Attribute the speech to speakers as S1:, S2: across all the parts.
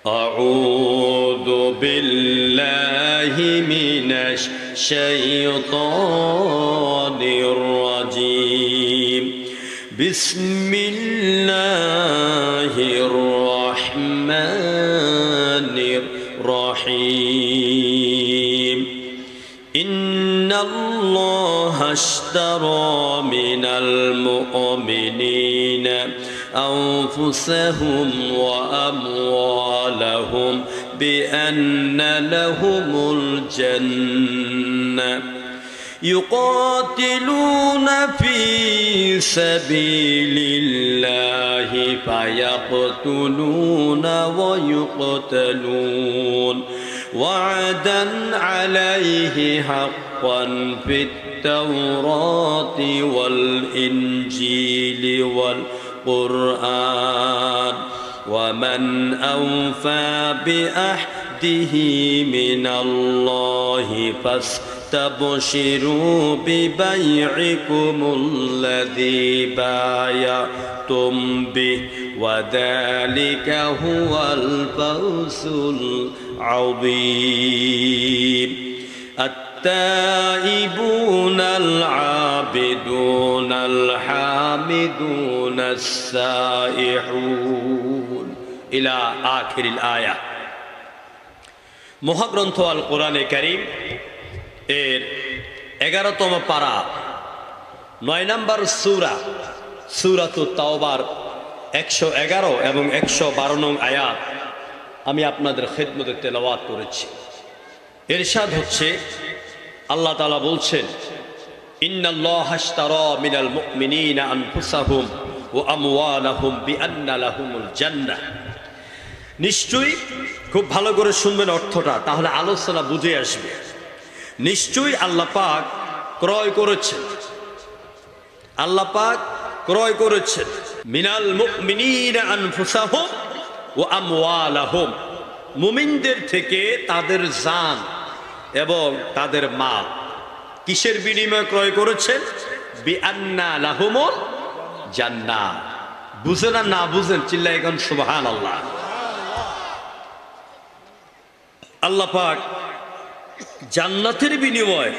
S1: أعوذ بالله من الشيطان الرجيم بسم الله الرحمن الرحيم إن الله اشترى من المؤمنين أنفسهم وأموالهم بأن لهم الجنة يقاتلون في سبيل الله فيقتلون ويقتلون وعدا عليه حقا في التوراة والإنجيل والقرآن ومن أوفى بعهده من الله فاستبشروا ببيعكم الذي بايعتم به وذلك هو الفوز العظيم التائبون العابدون الحامدون السائحون إلى آخر الآية মহাগ্রন্থ আল কোরআনে কারীম এর 11তম পারা 9 নম্বর সূরা সূরাতুত তাওবার 111 এবং 112 নং আয়াত আমি আপনাদের খিদমতে তেলাওয়াত করেছি। ইরশাদ হচ্ছে, আল্লাহ তাআলা বলছেন, ইন্নাল্লাহা আশতারা মিনাল মুমিনিনা আনফুসাহুম ওয়া আমওয়ালাহুম বিআন্না লাহুমুল জান্নাহ। নিশ্চয়ই, খুব ভালো করে শুনবেন অর্থটা, তাহলে আলোচনা বুঝে আসবে। নিশ্চয়ই আল্লাহ পাক ক্রয় করেছেন, আল্লাহ পাক ক্রয় করেছেন মিনাল মুমিনিনা আনফুসাহুম ওয়া আমওয়ালাহুম, মুমিনদের থেকে তাদের জান এবং তাদের মাল কিসের বিনিময়ে ক্রয় করেছেন? বিআন্না লাহুমুল জান্নাহ। বুঝেন আর না বুঝেন চিল্লায় এখন সুবহানাল্লাহ। আল্লাহ পাক জান্নাতের বিনিময়ে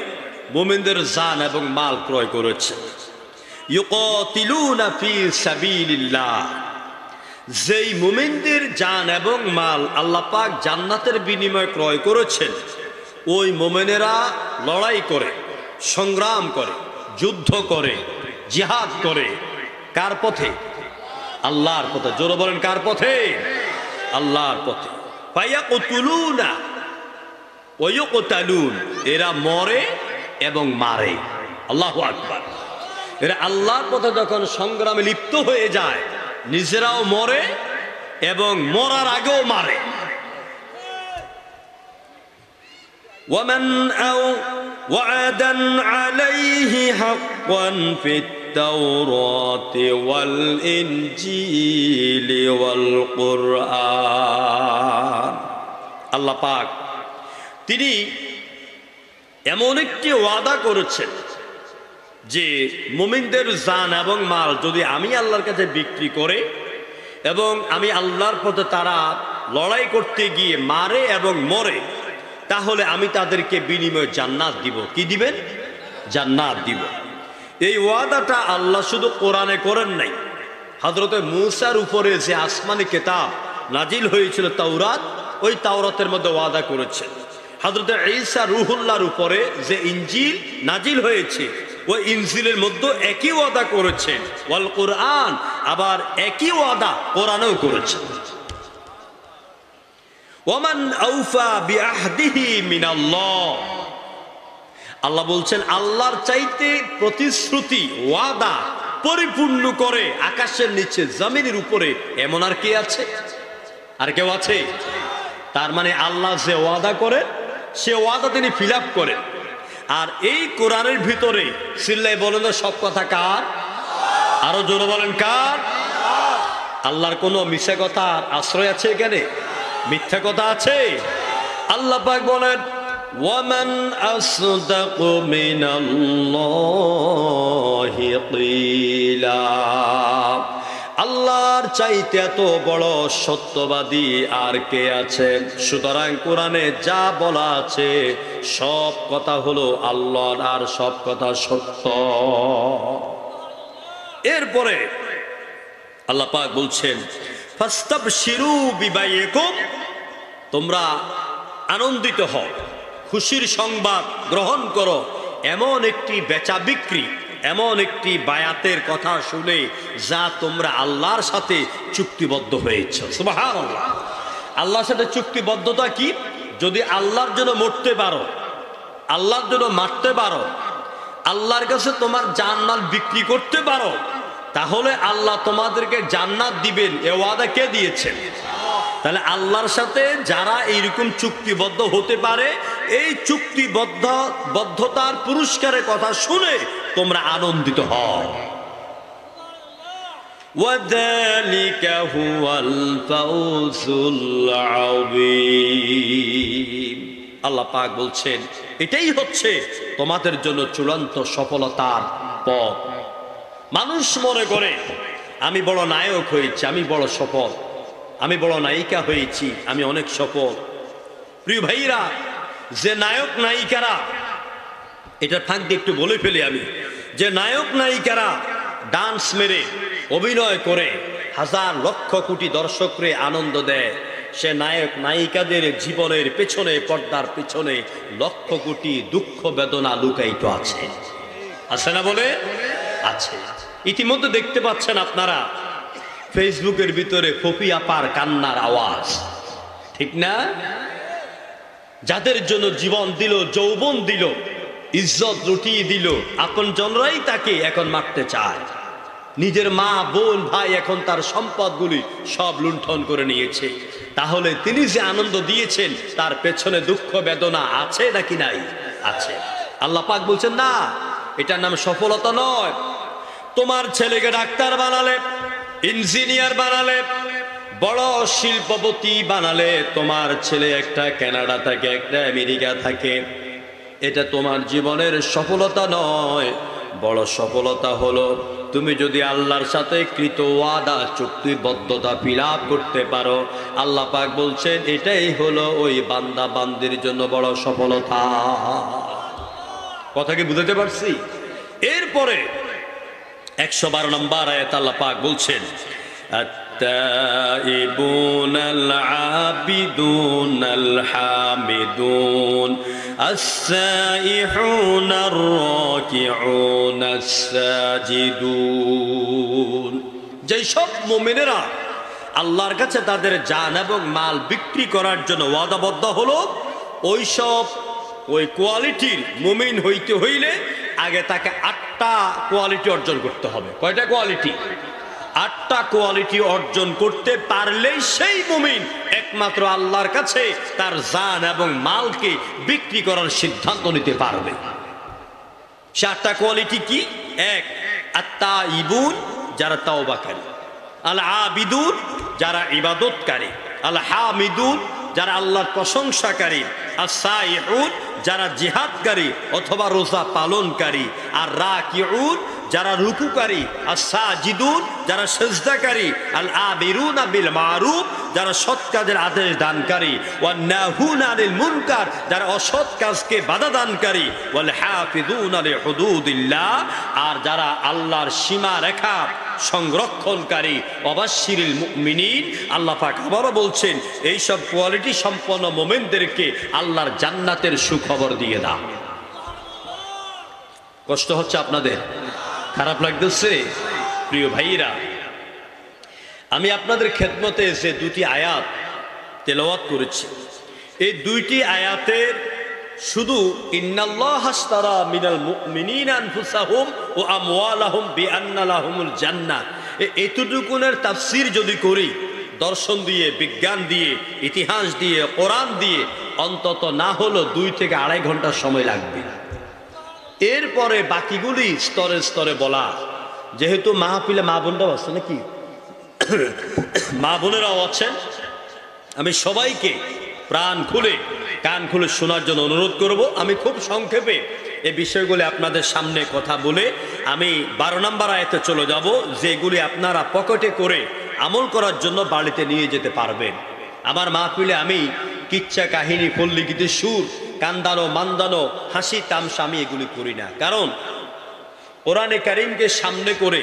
S1: মুমিনদের জান এবং মাল ক্রয় করেছেন। ইউকাতিলুনা ফি সাবিলিল্লাহ, যেই মুমিনদের জান এবং মাল আল্লাহ পাক জান্নাতের বিনিময়ে ক্রয় করেছেন, ওই মুমিনেরা লড়াই করে, সংগ্রাম করে, যুদ্ধ করে, জিহাদ করে। কার পথে? আল্লাহর পথে। জোরে বলেন, কার পথে? আল্লাহর পথে। ফায়াকুতুলুনা ওয়া ইউকতালুন, এরা মরে এবং মারে। আল্লাহু আকবার। এরা আল্লাহর পথে যখন সংগ্রামে লিপ্ত হয়ে যায়, নিজেরাও মরে এবং মরার আগেও মারে। ওয়ামান আও ওয়াদান আলাইহি হাক্কান ফিত তাওরাতি ওয়াল ইনজিলি ওয়াল কুরআন। আল্লাহ পাক তিনি এমন একটি ওয়াদা করেছেন যে মুমিনদের জান এবং মাল যদি আমি আল্লাহর কাছে বিক্রি করে এবং আমি আল্লাহর পথে তারা লড়াই করতে গিয়ে মারে এবং মরে, তাহলে আমি তাদেরকে বিনিময়ে জান্নাত দিব। কি দিবেন? জান্নাত দিব। এই ওয়াদাটা আল্লাহ শুধু কোরআনে করেন নাই, হযরতে মূসার উপরে যে আসমানি কিতাব নাজিল হয়েছিল তাওরাত, ওই তাওরাতের মধ্যে ওয়াদা করেছেন। হযরতে ঈসা রূহুল্লাহর উপরে যে ইনজিল নাজিল হয়েছে, ওই ইনজিলের মধ্যে একই ওয়াদা করেছেন। ওয়াল কুরআন, আবার একই ওয়াদা কোরআনেও করেছেন। ওয়ামান আউফা বিআহদিহি মিনাল্লাহ, আল্লাহ বলছেন আল্লাহর চাইতে প্রতিশ্রুতি ওয়াদা পরিপূর্ণ করে আকাশের নিচে জমিনের উপরে এমন আর কে আছে? আর কেউ আছে? তার মানে আল্লাহ যে ওয়াদা করে সে ওয়াদা তিনি ফিল আপ করেন। আর এই কোরআনের ভিতরে চিল্লায় বলেন না সব কথা কার? আরো জোরে বলেন কার? আল্লাহর কোনো মিথ্যা কথার আশ্রয় আছে এখানে? মিথ্যা কথা আছে? আল্লাহ পাক বলেন, ওয়ামান আসদাকু মিনাল্লাহি কিলা, আল্লাহর চাইতে এত বড় সত্যবাদী আর কে আছে? সুতরাং কোরআনে যা বলা আছে সব কথা হলো আল্লাহর, আর সব কথা সত্য। এরপরে আল্লাহ পাক বলছেন, ফাস্তাবশিরু বিবাইকুম, তোমরা আনন্দিত হও, খুশির সংবাদ গ্রহণ করো এমন একটি বেচা বিক্রি, এমন একটি বায়াতের কথা শুনে যা তোমরা আল্লাহর সাথে চুক্তিবদ্ধ হয়েছ। সুবহানাল্লাহ। আল্লাহর সাথে চুক্তিবদ্ধতা কি? যদি আল্লাহর জন্য মরতে পারো, আল্লাহর জন্য মারতে পারো, আল্লাহর কাছে তোমার জান্নাত বিক্রি করতে পারো, তাহলে আল্লাহ তোমাদেরকে জান্নাত দিবেন। এ ওয়াদা কে দিয়েছেন? তাহলে আল্লাহর সাথে যারা এইরকম চুক্তিবদ্ধ হতে পারে, এই চুক্তিবদ্ধতার পুরস্কারের কথা শুনে তোমরা আনন্দিত হও। ওয়াযালিকা হুয়াল ফাউজুল আযীম। আল্লাহ পাক বলছেন, এটাই হচ্ছে তোমাদের জন্য চূড়ান্ত সফলতার পথ। মানুষ মনে করে আমি বড় নায়ক হয়েছি, আমি বড় সফল, আমি বড় নায়িকা হয়েছি, আমি অনেক সফল। প্রিয় ভাইরা, যে নায়ক নায়িকারা, এটা ফাঁক দিয়ে একটু বলে ফেলি আমি, যে নায়ক নায়িকারা ডান্স মেরে অভিনয় করে হাজার লক্ষ কোটি দর্শকরে আনন্দ দেয়, সে নায়ক নায়িকাদের জীবনের পেছনে, পর্দার পেছনে লক্ষ কোটি দুঃখ বেদনা লুকায়িত আছে। আছে না? বলে আছে। ইতিমধ্যে দেখতে পাচ্ছেন আপনারা ফেসবুকের ভিতরে ফপি আপার কান্নার আওয়াজ, ঠিক না? যাদের জন্য জীবন দিল, যৌবন দিল, ইজ্জত লুটিয়ে দিল, আপন জনরাই তাকে এখন মারতে চায়। নিজের মা, বোন, ভাই এখন তার সম্পদগুলি সব লুণ্ঠন করে নিয়েছে। তাহলে তিনি যে আনন্দ দিয়েছেন তার পেছনে দুঃখ বেদনা আছে নাকি নাই? আছে। আল্লাহ পাক বলছেন, না, এটার নাম সফলতা নয়। তোমার ছেলেকে ডাক্তার বানালে, ইঞ্জিনিয়ার বানালে, বড় শিল্পপতি বানালে, তোমার ছেলে একটা কানাডা থাকে, একটা আমেরিকা থাকে, এটা তোমার জীবনের সফলতা নয়। বড় সফলতা হলো তুমি যদি আল্লাহর সাথে কৃত ওয়াদা, চুক্তিবদ্ধতা ফিলাপ করতে পারো। আল্লাহ পাক বলছেন, এটাই হলো ওই বান্দা বান্দির জন্য বড় সফলতা। কথা কি বুঝতে পারছি? এরপরে 112 নম্বর আয়াত আল্লাহ পাক বলছেন, আত-তাইবুনাল আবিদুনাল হামিদুন আস-সাইহুনার রাকিউনাস সাজিদুন। যেই সব মুমিনেরা আল্লাহর কাছে তাদের জান এবং মাল বিক্রি করার জন্য ওয়াদাবদ্ধ হলো, ওই কোয়ালিটির মুমিন হইতে হইলে আগে তাকে 8টা কোয়ালিটি অর্জন করতে হবে। কয়টা কোয়ালিটি? 8টা কোয়ালিটি অর্জন করতে পারলেই সেই মুমিন একমাত্র আল্লাহর কাছে তার জান এবং মালকে বিক্রি করার সিদ্ধান্ত নিতে পারবে। 8টা কোয়ালিটি কি? 1, আত-তাইবুন, যারা তাওবাকারী, আল-আবিদুন, যারা ইবাদতকারী, আল-হামিদুন, যারা আল্লাহর প্রশংসাকারী, আস-সাইহুন, যারা জিহাদকারী অথবা রোজা পালনকারী, আর রাকিউন, যারা রুকুকারী, আস-সাজিদুন, যারা সিজদাকারী, আল-আমিরুনা বিল মারুফ, যারা সৎ কাজের আদেশ দানকারী, ওয়ান নাহুনা আনিল মুনকার, যারা অসৎ কাজকে বাধা দানকারী, ওয়াল হাফিজুনা লিহুদুদিল্লাহ, আর যারা আল্লাহর সীমা রেখা সংরক্ষণকারী, ওয়াবাশশিরিল মুমিনিন। আল্লাহ পাক আবারও বলছেন, এই সব কোয়ালিটি সম্পন্ন মুমিনদেরকে আল্লাহর জান্নাতের সুখবর দিয়ে দাও। কষ্ট হচ্ছে আপনাদের? খারাপ লাগতেছে? প্রিয় ভাইরা, আমি আপনাদের খেদমতে যে 2টি আয়াত তেলাওয়াত করেছি, এই 2টি আয়াতের শুধু ইন্নাল্লাহা আশতারা মিনাল মুমিনিনা আনফুসাহুম ওয়া আমওয়ালাহুম বিআন্না লাহুমুল জান্নাহ, এতটুকুনের তাফসীর যদি করি, দর্শন দিয়ে, বিজ্ঞান দিয়ে, ইতিহাস দিয়ে, কোরআন দিয়ে, অন্তত না হলো 2 থেকে 2.5 ঘন্টা সময় লাগবে। এরপরে বাকিগুলি স্তরে স্তরে বলা, যেহেতু মাহফিলে মা বোনরাও আছে নাকি, মা বোনেরাও আছেন, আমি সবাইকে প্রাণ খুলে কান খুলে শোনার জন্য অনুরোধ করব। আমি খুব সংক্ষেপে এই বিষয়গুলি আপনাদের সামনে কথা বলে আমি 12 নম্বর আয়াতে চলে যাব, যেগুলি আপনারা পকেটে করে আমল করার জন্য বাড়িতে নিয়ে যেতে পারবেন। আমার মাহফিলে আমি কিচ্ছা কাহিনী, পল্লী গীতের সুর, কান্দানো মান্দানো, হাসি তামসা আমি এগুলি করি না। কারণ কোরআনে কারীমকে সামনে করে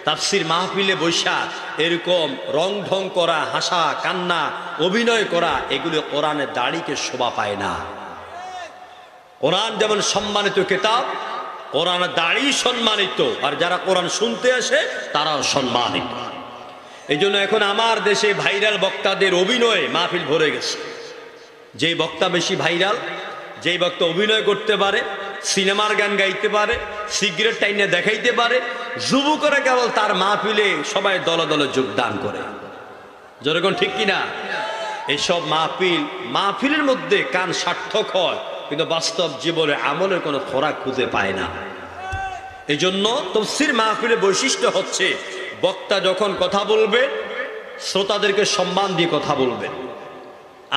S1: তাফসীর মাহফিলে বৈশা এরকম রং ঢং করা, হাসা কান্না, অভিনয় করা, এগুলি কোরআনের দাড়িকে শোভা পায় না। কোরআন যেমন সম্মানিত কিতাব, কোরআনের দাড়ি সম্মানিত, আর যারা কোরআন শুনতে আসে তারাও সম্মানিত। এই জন্য এখন আমার দেশে ভাইরাল বক্তাদের অভিনয়ে মাহফিল ভরে গেছে। যেই বক্তা বেশি ভাইরাল, যেই বক্তা অভিনয় করতে পারে, সিনেমার গান গাইতে পারে, সিগারেট টাইনে দেখাইতে পারে, যুবকরা কেবল তার মাহফিলে সবাই দলে দলে যোগদান করে। যেরকম ঠিক কিনা? এইসব মাহফিলের মধ্যে কান সার্থক হয়, কিন্তু বাস্তব জীবনে আমলের কোনো খোরাক খুঁজে পায় না। এই জন্য তাফসীর মাহফিলের বৈশিষ্ট্য হচ্ছে বক্তা যখন কথা বলবে শ্রোতাদেরকে সম্মান দিয়ে কথা বলবেন।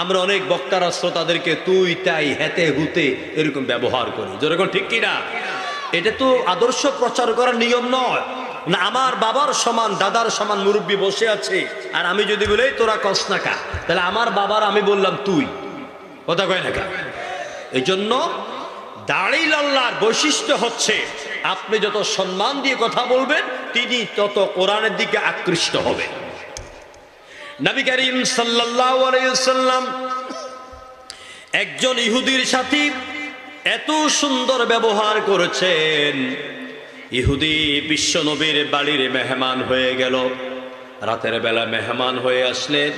S1: আমরা অনেক বক্তারা শ্রোতাদেরকে তুই তাই, হেতে হুতে এরকম ব্যবহার করি। যেরকম ঠিক কিনা? এটা তো আদর্শ প্রচার করার নিয়ম নয়। না, আমার বাবার সমান, দাদার সমান মুরব্বী বসে আছে, আর আমি যদি বলি তোরা কস না কা, তাহলে আমার বাবার আমি বললাম তুই, কথা কয় না কা? এই জন্য দাড়িওয়ালার বৈশিষ্ট্য হচ্ছে আপনি যত সম্মান দিয়ে কথা বলবেন তিনি তত কোরআনের দিকে আকৃষ্ট হবেন। নবী করিম সাল্লাল্লাহু আলাইহি ওয়াসাল্লাম একজন ইহুদির সাথে এত সুন্দর ব্যবহার করেছেন, ইহুদি বিশ্ব নবীর বাড়ির মেহমান হয়ে গেল। রাতের বেলা মেহমান হয়ে আসলেন,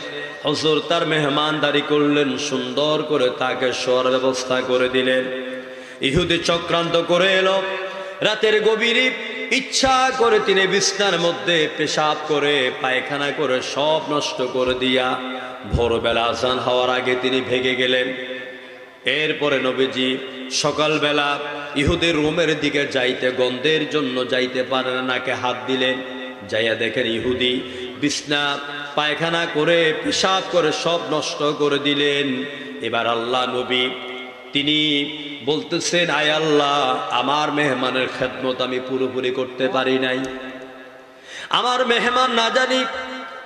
S1: হুজুর তার মেহমানদারি করলেন, সুন্দর করে তাকে শোয়ার ব্যবস্থা করে দিলেন। ইহুদি চক্রান্ত করে এলো, রাতের গভীরে ইচ্ছা করে তিনি বিছনার মধ্যে পেশাব করে, পায়খানা করে সব নষ্ট করে দিয়া ভোরবেলা আজান হওয়ার আগে তিনি ভেগে গেলেন। এরপরে নবীজি সকালবেলা ইহুদের রুমের দিকে যাইতে, গন্ধের জন্য যাইতে পারেন, নাকে হাত দিলেন, যাইয়া দেখেন ইহুদি বিছনা পায়খানা করে পেশাব করে সব নষ্ট করে দিলেন। এবার আল্লাহ নবী তিনি বলতেছেন, আয় আল্লাহ, আমার মেহমানের খেদমত আমি পুরোপুরি করতে পারি নাই। আমার মেহমান না জানি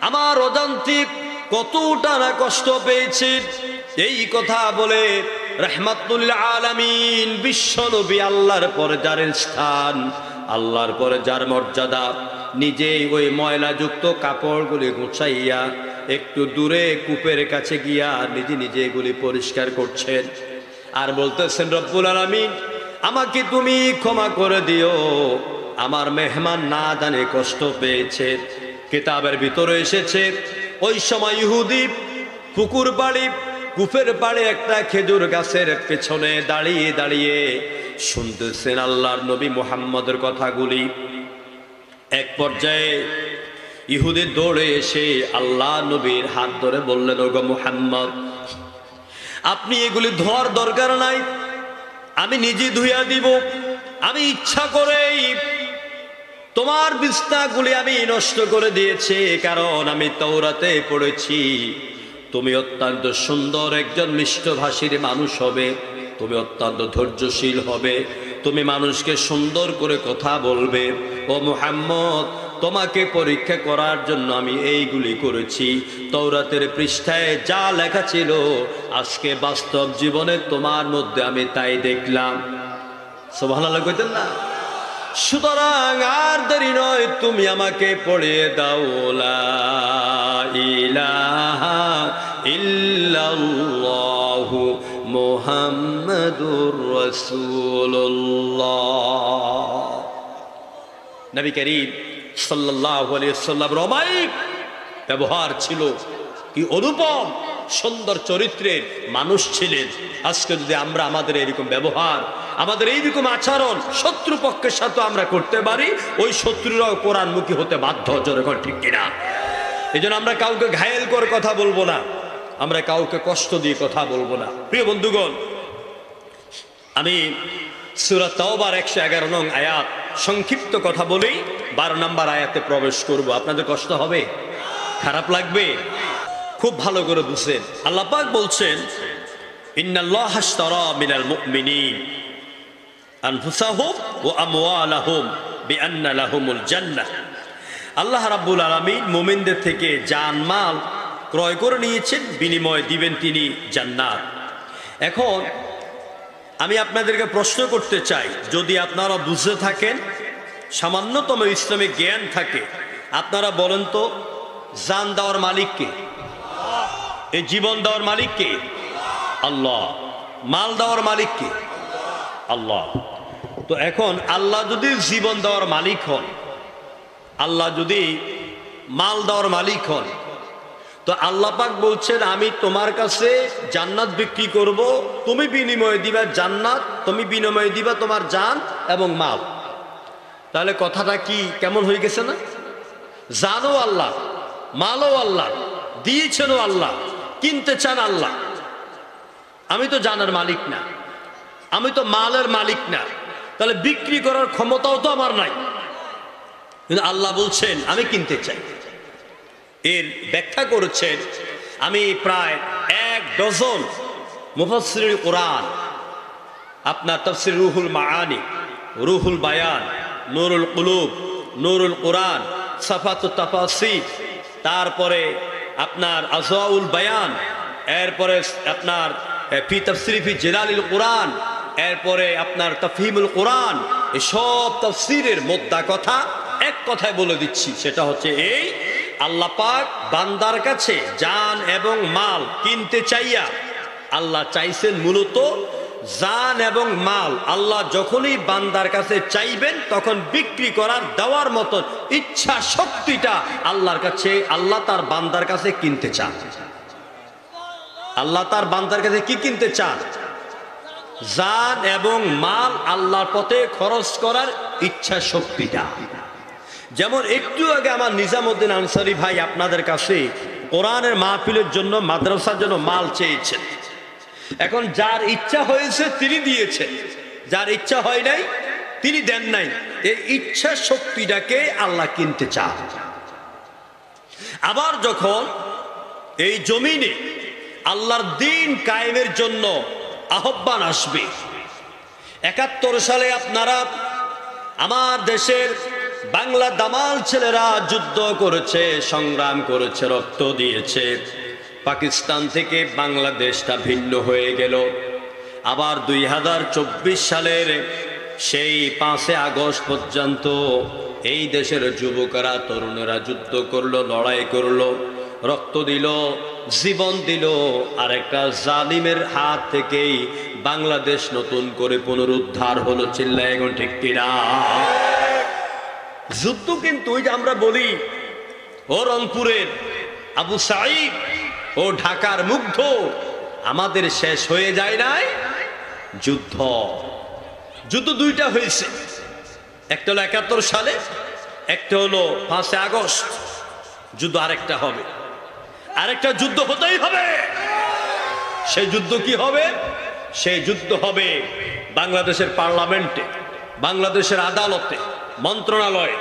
S1: আমার অজান্তিক কতটা না কষ্ট পেয়েছে। এই কথা বলে রাহমাতুল আলামিন বিশ্ব নবী, আল্লাহর পরে যার স্থান, আল্লাহর পরে যার মর্যাদা, নিজেই ওই ময়লাযুক্ত কাপড়গুলি গুছাইয়া একটু দূরে কূপের কাছে গিয়া নিজে নিজে এগুলি পরিষ্কার করছেন আর বলতেছেন, রব্বুল আলামিন আমাকে তুমি ক্ষমা করে দিও, আমার মেহমান না জানে কষ্ট পেয়েছে। কিতাবের ভিতরে এসেছে ওই সময় ইহুদি পুকুর পাড়ে, কূপের পাড়ে একটা খেজুর গাছের পেছনে দাঁড়িয়ে দাঁড়িয়ে শুনতেছেন আল্লাহর নবী মুহাম্মদের কথাগুলি। এক পর্যায়ে ইহুদি দৌড়ে এসে আল্লাহ নবীর হাত ধরে বললেন, ওগো মুহাম্মদ, আপনি এগুলি ধোয়ার দরকার নাই, আমি নিজে ধুইয়া দিব। আমি ইচ্ছা করেই তোমার বিছনাগুলি আমি নষ্ট করে দিয়েছি, কারণ আমি তাওরাতে পড়েছি তুমি অত্যন্ত সুন্দর একজন মিষ্টভাষীর মানুষ হবে, তুমি অত্যন্ত ধৈর্যশীল হবে, তুমি মানুষকে সুন্দর করে কথা বলবে। ও মুহাম্মদ, তোমাকে পরীক্ষা করার জন্য আমি এইগুলি করেছি। তাওরাতের পৃষ্ঠায় যা লেখা ছিল আজকে বাস্তব জীবনে তোমার মধ্যে আমি তাই দেখলাম। সুবহানাল্লাহ কইতেন না? সুতরাং আর দেরি নয়, তুমি আমাকে পড়িয়ে দাও লা ইলাহা ইল্লাল্লাহু মুহাম্মাদুর রাসূলুল্লাহ। নবী করিম সাল্লাল্লাহু আলাইহি ওয়াসাল্লামের অমায়িক ব্যবহার ছিল, কি অনুপম সুন্দর চরিত্রের মানুষ ছিলেন। আজকে যদি আমরা আমাদের এরকম ব্যবহার, আমাদের এইরকম আচরণ শত্রুপক্ষের সাথে আমরা করতে পারি, ওই শত্রুরাও কোরআনমুখী হতে বাধ্য। যেরকম ঠিক কিনা? এই জন্য আমরা কাউকে ঘায়েল করে কথা বলবো না, আমরা কাউকে কষ্ট দিয়ে কথা বলবো না। প্রিয় বন্ধুগণ, আমি সূরা তাওবার 111 নং আয়াত সংক্ষিপ্ত কথা বলেই 12 নম্বর আয়াতে প্রবেশ করব। আপনাদের কষ্ট হবে? খারাপ লাগবে? খুব ভালো করে বুঝেন। আল্লাহ পাক বলছেন, ইন্নাল্লাহা আশতারা মিনাল মুমিনিন আনফুসাহুম ওয়া আমওয়ালাহুম বিআন্না লাহুমুল জান্নাহ। আল্লাহ রাব্বুল আলামিন মুমিনদের থেকে জানমাল ক্রয় করে নিয়েছেন, বিনিময় দিবেন তিনি জান্নাত। এখন আমি আপনাদেরকে প্রশ্ন করতে চাই, যদি আপনারা বুঝে থাকেন, সামান্যতম ইসলামিক জ্ঞান থাকে, আপনারা বলেন তো জান দেওয়ার মালিক কে? এই জীবন দেওয়ার মালিক কে? আল্লাহ। মাল দেওয়ার মালিক কে? আল্লাহ। তো এখন আল্লাহ যদি জীবন দেওয়ার মালিক হন, আল্লাহ যদি মাল দেওয়ার মালিক হন, তো আল্লাহ পাক বলছেন আমি তোমার কাছে জান্নাত বিক্রি করব, তুমি বিনিময়ে দিবা জান্নাত, তুমি বিনিময়ে দিবা তোমার জান এবং মাল। তাহলে কথাটা কি কেমন হয়ে গেছে না? জানও আল্লাহ, মালও আল্লাহ, দিয়েছেনও আল্লাহ, কিনতে চান আল্লাহ। আমি তো জানার মালিক না, আমি তো মালের মালিক না, তাহলে বিক্রি করার ক্ষমতাও তো আমার নাই, কিন্তু আল্লাহ বলছেন আমি কিনতে চাই। এর ব্যাখ্যা করেছেন আমি প্রায় 1 ডজন মুফাসসিরুল কোরআন, আপনার তাফসীর রুহুল মাআনি, রুহুল বায়ান, নূরুল কুলুব, নূরুল কোরআন, সাফাতুত তাফাসির, তারপরে আপনার আযওয়াউল বায়ান, এরপরে আপনার ফি তাফসীরি ফি জালালিল কোরআন, এরপরে আপনার তাফহিমুল কোরআন, এই সব তাফসীরের মোদ্দা কথা এক কথায় বলে দিচ্ছি, সেটা হচ্ছে এই আল্লাহ পাক বান্দার কাছে জান এবং মাল কিনতে চাইয়া আল্লাহ চাইছেন মূলত জান এবং মাল। আল্লাহ যখনই বান্দার কাছে চাইবেন তখন বিক্রি করার দেওয়ার মতন ইচ্ছা শক্তিটা আল্লাহর কাছে, আল্লাহ তার বান্দার কাছে কিনতে চান। আল্লাহ তার বান্দার কাছে কি কিনতে চান? জান এবং মাল, আল্লাহর পথে খরচ করার ইচ্ছা শক্তিটা। যেমন একটু আগে আমার নিজামউদ্দিন আনসারী ভাই আপনাদের কাছে কোরআনের মাহফিলের জন্য, মাদ্রাসার জন্য মাল চেয়েছেন। এখন যার ইচ্ছা হয়েছে তিনি দিয়েছেন, যার ইচ্ছা হয় নাই তিনি দেন নাই। এই ইচ্ছা শক্তিটাকে আল্লাহ কিনতে চান। আবার যখন এই জমিনে আল্লাহর দ্বীন কায়েমের জন্য আহ্বান আসবে, ৭১ সালে আপনারা আমার দেশের বাংলা দামাল ছেলেরা যুদ্ধ করেছে, সংগ্রাম করেছে, রক্ত দিয়েছে, পাকিস্তান থেকে বাংলাদেশটা ভিন্ন হয়ে গেল। আবার ২০২৪ সালের সেই ৫ আগস্ট পর্যন্ত এই দেশের যুবকেরা, তরুণেরা যুদ্ধ করলো, লড়াই করলো, রক্ত দিল, জীবন দিল, আর একটা জালিমের হাত থেকেই বাংলাদেশ নতুন করে পুনরুদ্ধার হলো। চিল্লায় এখন ঠিক কিনা? যুদ্ধ কিন্তু ওই যে আমরা বলি ও রংপুরের আবু সাঈদ, ও ঢাকার মুগ্ধ, আমাদের শেষ হয়ে যায় নাই যুদ্ধ। যুদ্ধ দুইটা হয়েছে, একটা হলো ৭১ সালে, একটা হলো ৫ আগস্ট। যুদ্ধ আরেকটা হবে, আরেকটা যুদ্ধ হতেই হবে। সেই যুদ্ধ কি হবে? সেই যুদ্ধ হবে বাংলাদেশের পার্লামেন্টে, বাংলাদেশের আদালতে, মন্ত্রণালয়ে,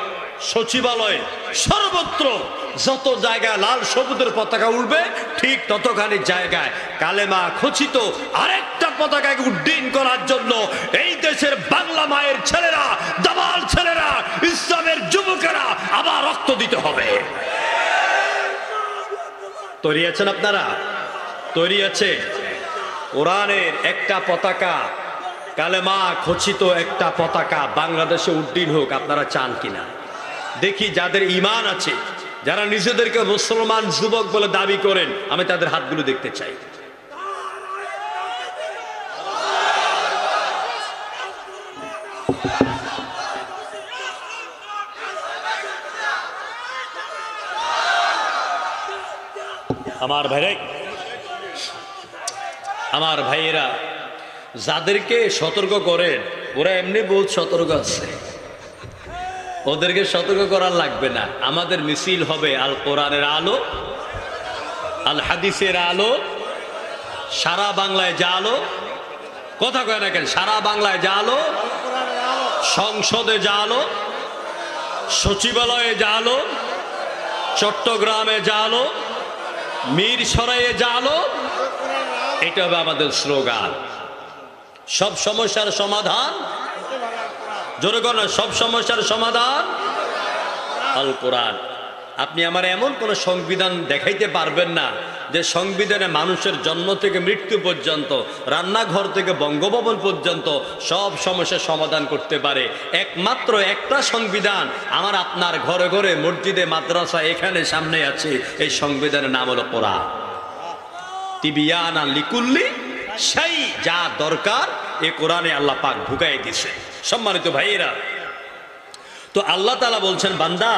S1: সচিবালয়ে, সর্বত্র যত জায়গায় লাল সবুজের পতাকা উঠবে, ঠিক ততখানি জায়গায় কালেমা খচিত আরেকটা পতাকাকে উড্ডীন করার জন্য এই দেশের বাংলা মায়ের ছেলেরা, দামাল ছেলেরা, ইসলামের যুবকেরা আবার রক্ত দিতে হবে। তৈরি আছেন আপনারা? তৈরি আছে? কোরআনের একটা পতাকা, কালেমা খচিত একটা পতাকা বাংলাদেশে উড্ডীন হোক, আপনারা চান কিনা? দেখি যাদের ঈমান আছে, যারা নিজেদেরকে মুসলমান যুবক বলে দাবি করেন, আমি তাদের হাতগুলো দেখতে চাই। আমার ভাইয়েরা, যাদেরকে সতর্ক করেন ওরা এমনি বহুত সতর্ক আছে, ওদেরকে সতর্ক করার লাগবে না। আমাদের মিছিল হবে আল কোরআনের আলো, আল হাদিসের আলো, সারা বাংলায় যা আলো, কথা কয় না কেন, সারা বাংলায় যা আলো, সংসদে যা আলো, সচিবালয়ে যা আলো, চট্টগ্রামে যা আলো, মিরসরাইয়ে যা আলো, এটা হবে আমাদের স্লোগান। সব সমস্যার সমাধান জোরে কোন সব সমস্যার সমাধান আল কোরআন। আপনি আমার এমন কোন সংবিধান দেখাইতে পারবেন না যে সংবিধানে মানুষের জন্ম থেকে মৃত্যু পর্যন্ত, রান্নাঘর থেকে বঙ্গভবন পর্যন্ত সব সমস্যার সমাধান করতে পারে। একমাত্র একটা সংবিধান আমার আপনার ঘরে ঘরে, মসজিদে, মাদ্রাসা, এখানে সামনে আছে। এই সংবিধানের নাম হলো কোরআন। তিবিয়ানা লিকুল্লি সেই যা দরকার এই কোরআনে আল্লাহ পাক ঢুকাই দিয়েছে। সম্মানিত ভাইয়েরা, তো আল্লাহ তাআলা বলছেন, বান্দা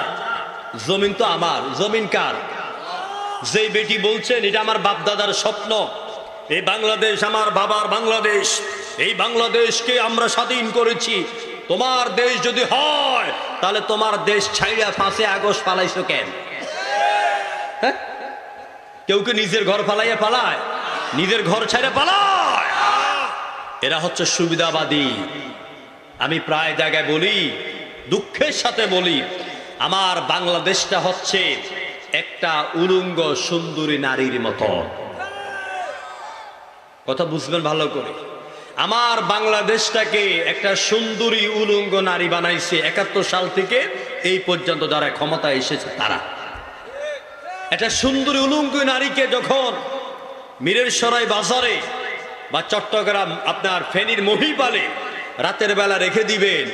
S1: জমিন তো আমার। জমিন কার? যেই বেটি বলছেন এটা আমার বাপ দাদার স্বপ্ন, এই বাংলাদেশ আমার বাবার বাংলাদেশ, এই বাংলাদেশকে আমরা স্বাধীন করেছি, তোমার দেশ যদি হয় তাহলে তোমার দেশ ছাইড়া 5 আগস্ট পালাইছো কেন? হ্যাঁ, কেউ কি নিজের ঘর ফালাইয়া পালায়? নিজের ঘর ছাইড়া পালায়? এরা হচ্ছে সুবিধাবাদী। আমি প্রায় জায়গায় বলি, দুঃখের সাথে বলি, আমার বাংলাদেশটা হচ্ছে একটা উলঙ্গ সুন্দরী নারীর মতো। কথা বুঝবেন ভালো করে। আমার বাংলাদেশটাকে একটা সুন্দরী উলঙ্গ নারী বানাইছে 71 সাল থেকে এই পর্যন্ত যারা ক্ষমতা এসেছে তারা। একটা সুন্দরী উলঙ্গ নারীকে যখন মিরেরসরাই বাজারে বা চট্টগ্রাম আপনার ফেনীর মহিপালে রাতের বেলা রেখে দিবেন,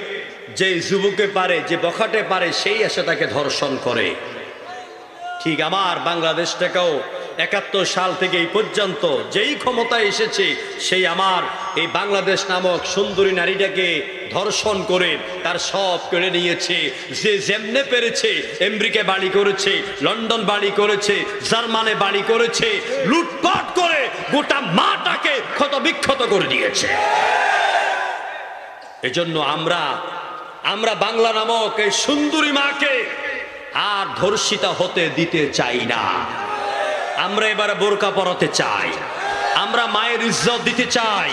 S1: যে যুবকে পারে, যে বখাটে পারে, সেই এসে তাকে ধর্ষণ করে। ঠিক আমার বাংলাদেশটাকেও 71 সাল থেকে এই পর্যন্ত যেই ক্ষমতায় এসেছে সেই আমার এই বাংলাদেশ নামক সুন্দরী নারীটাকে ধর্ষণ করে তার সব কেড়ে নিয়েছে। যে যেমনে পেরেছে আমেরিকায় বাড়ি করেছে, লন্ডন বাড়ি করেছে, জার্মানে বাড়ি করেছে, লুটপাট করে গোটা মাটাকে ক্ষত বিক্ষত করে দিয়েছে। এজন্য আমরা বাংলা নামক এই সুন্দরী মাকে আর ধর্ষিতা হতে দিতে চাই না। আমরা এবারে বোরকা পরাতে চাই, আমরা মায়ের ইজ্জত দিতে চাই,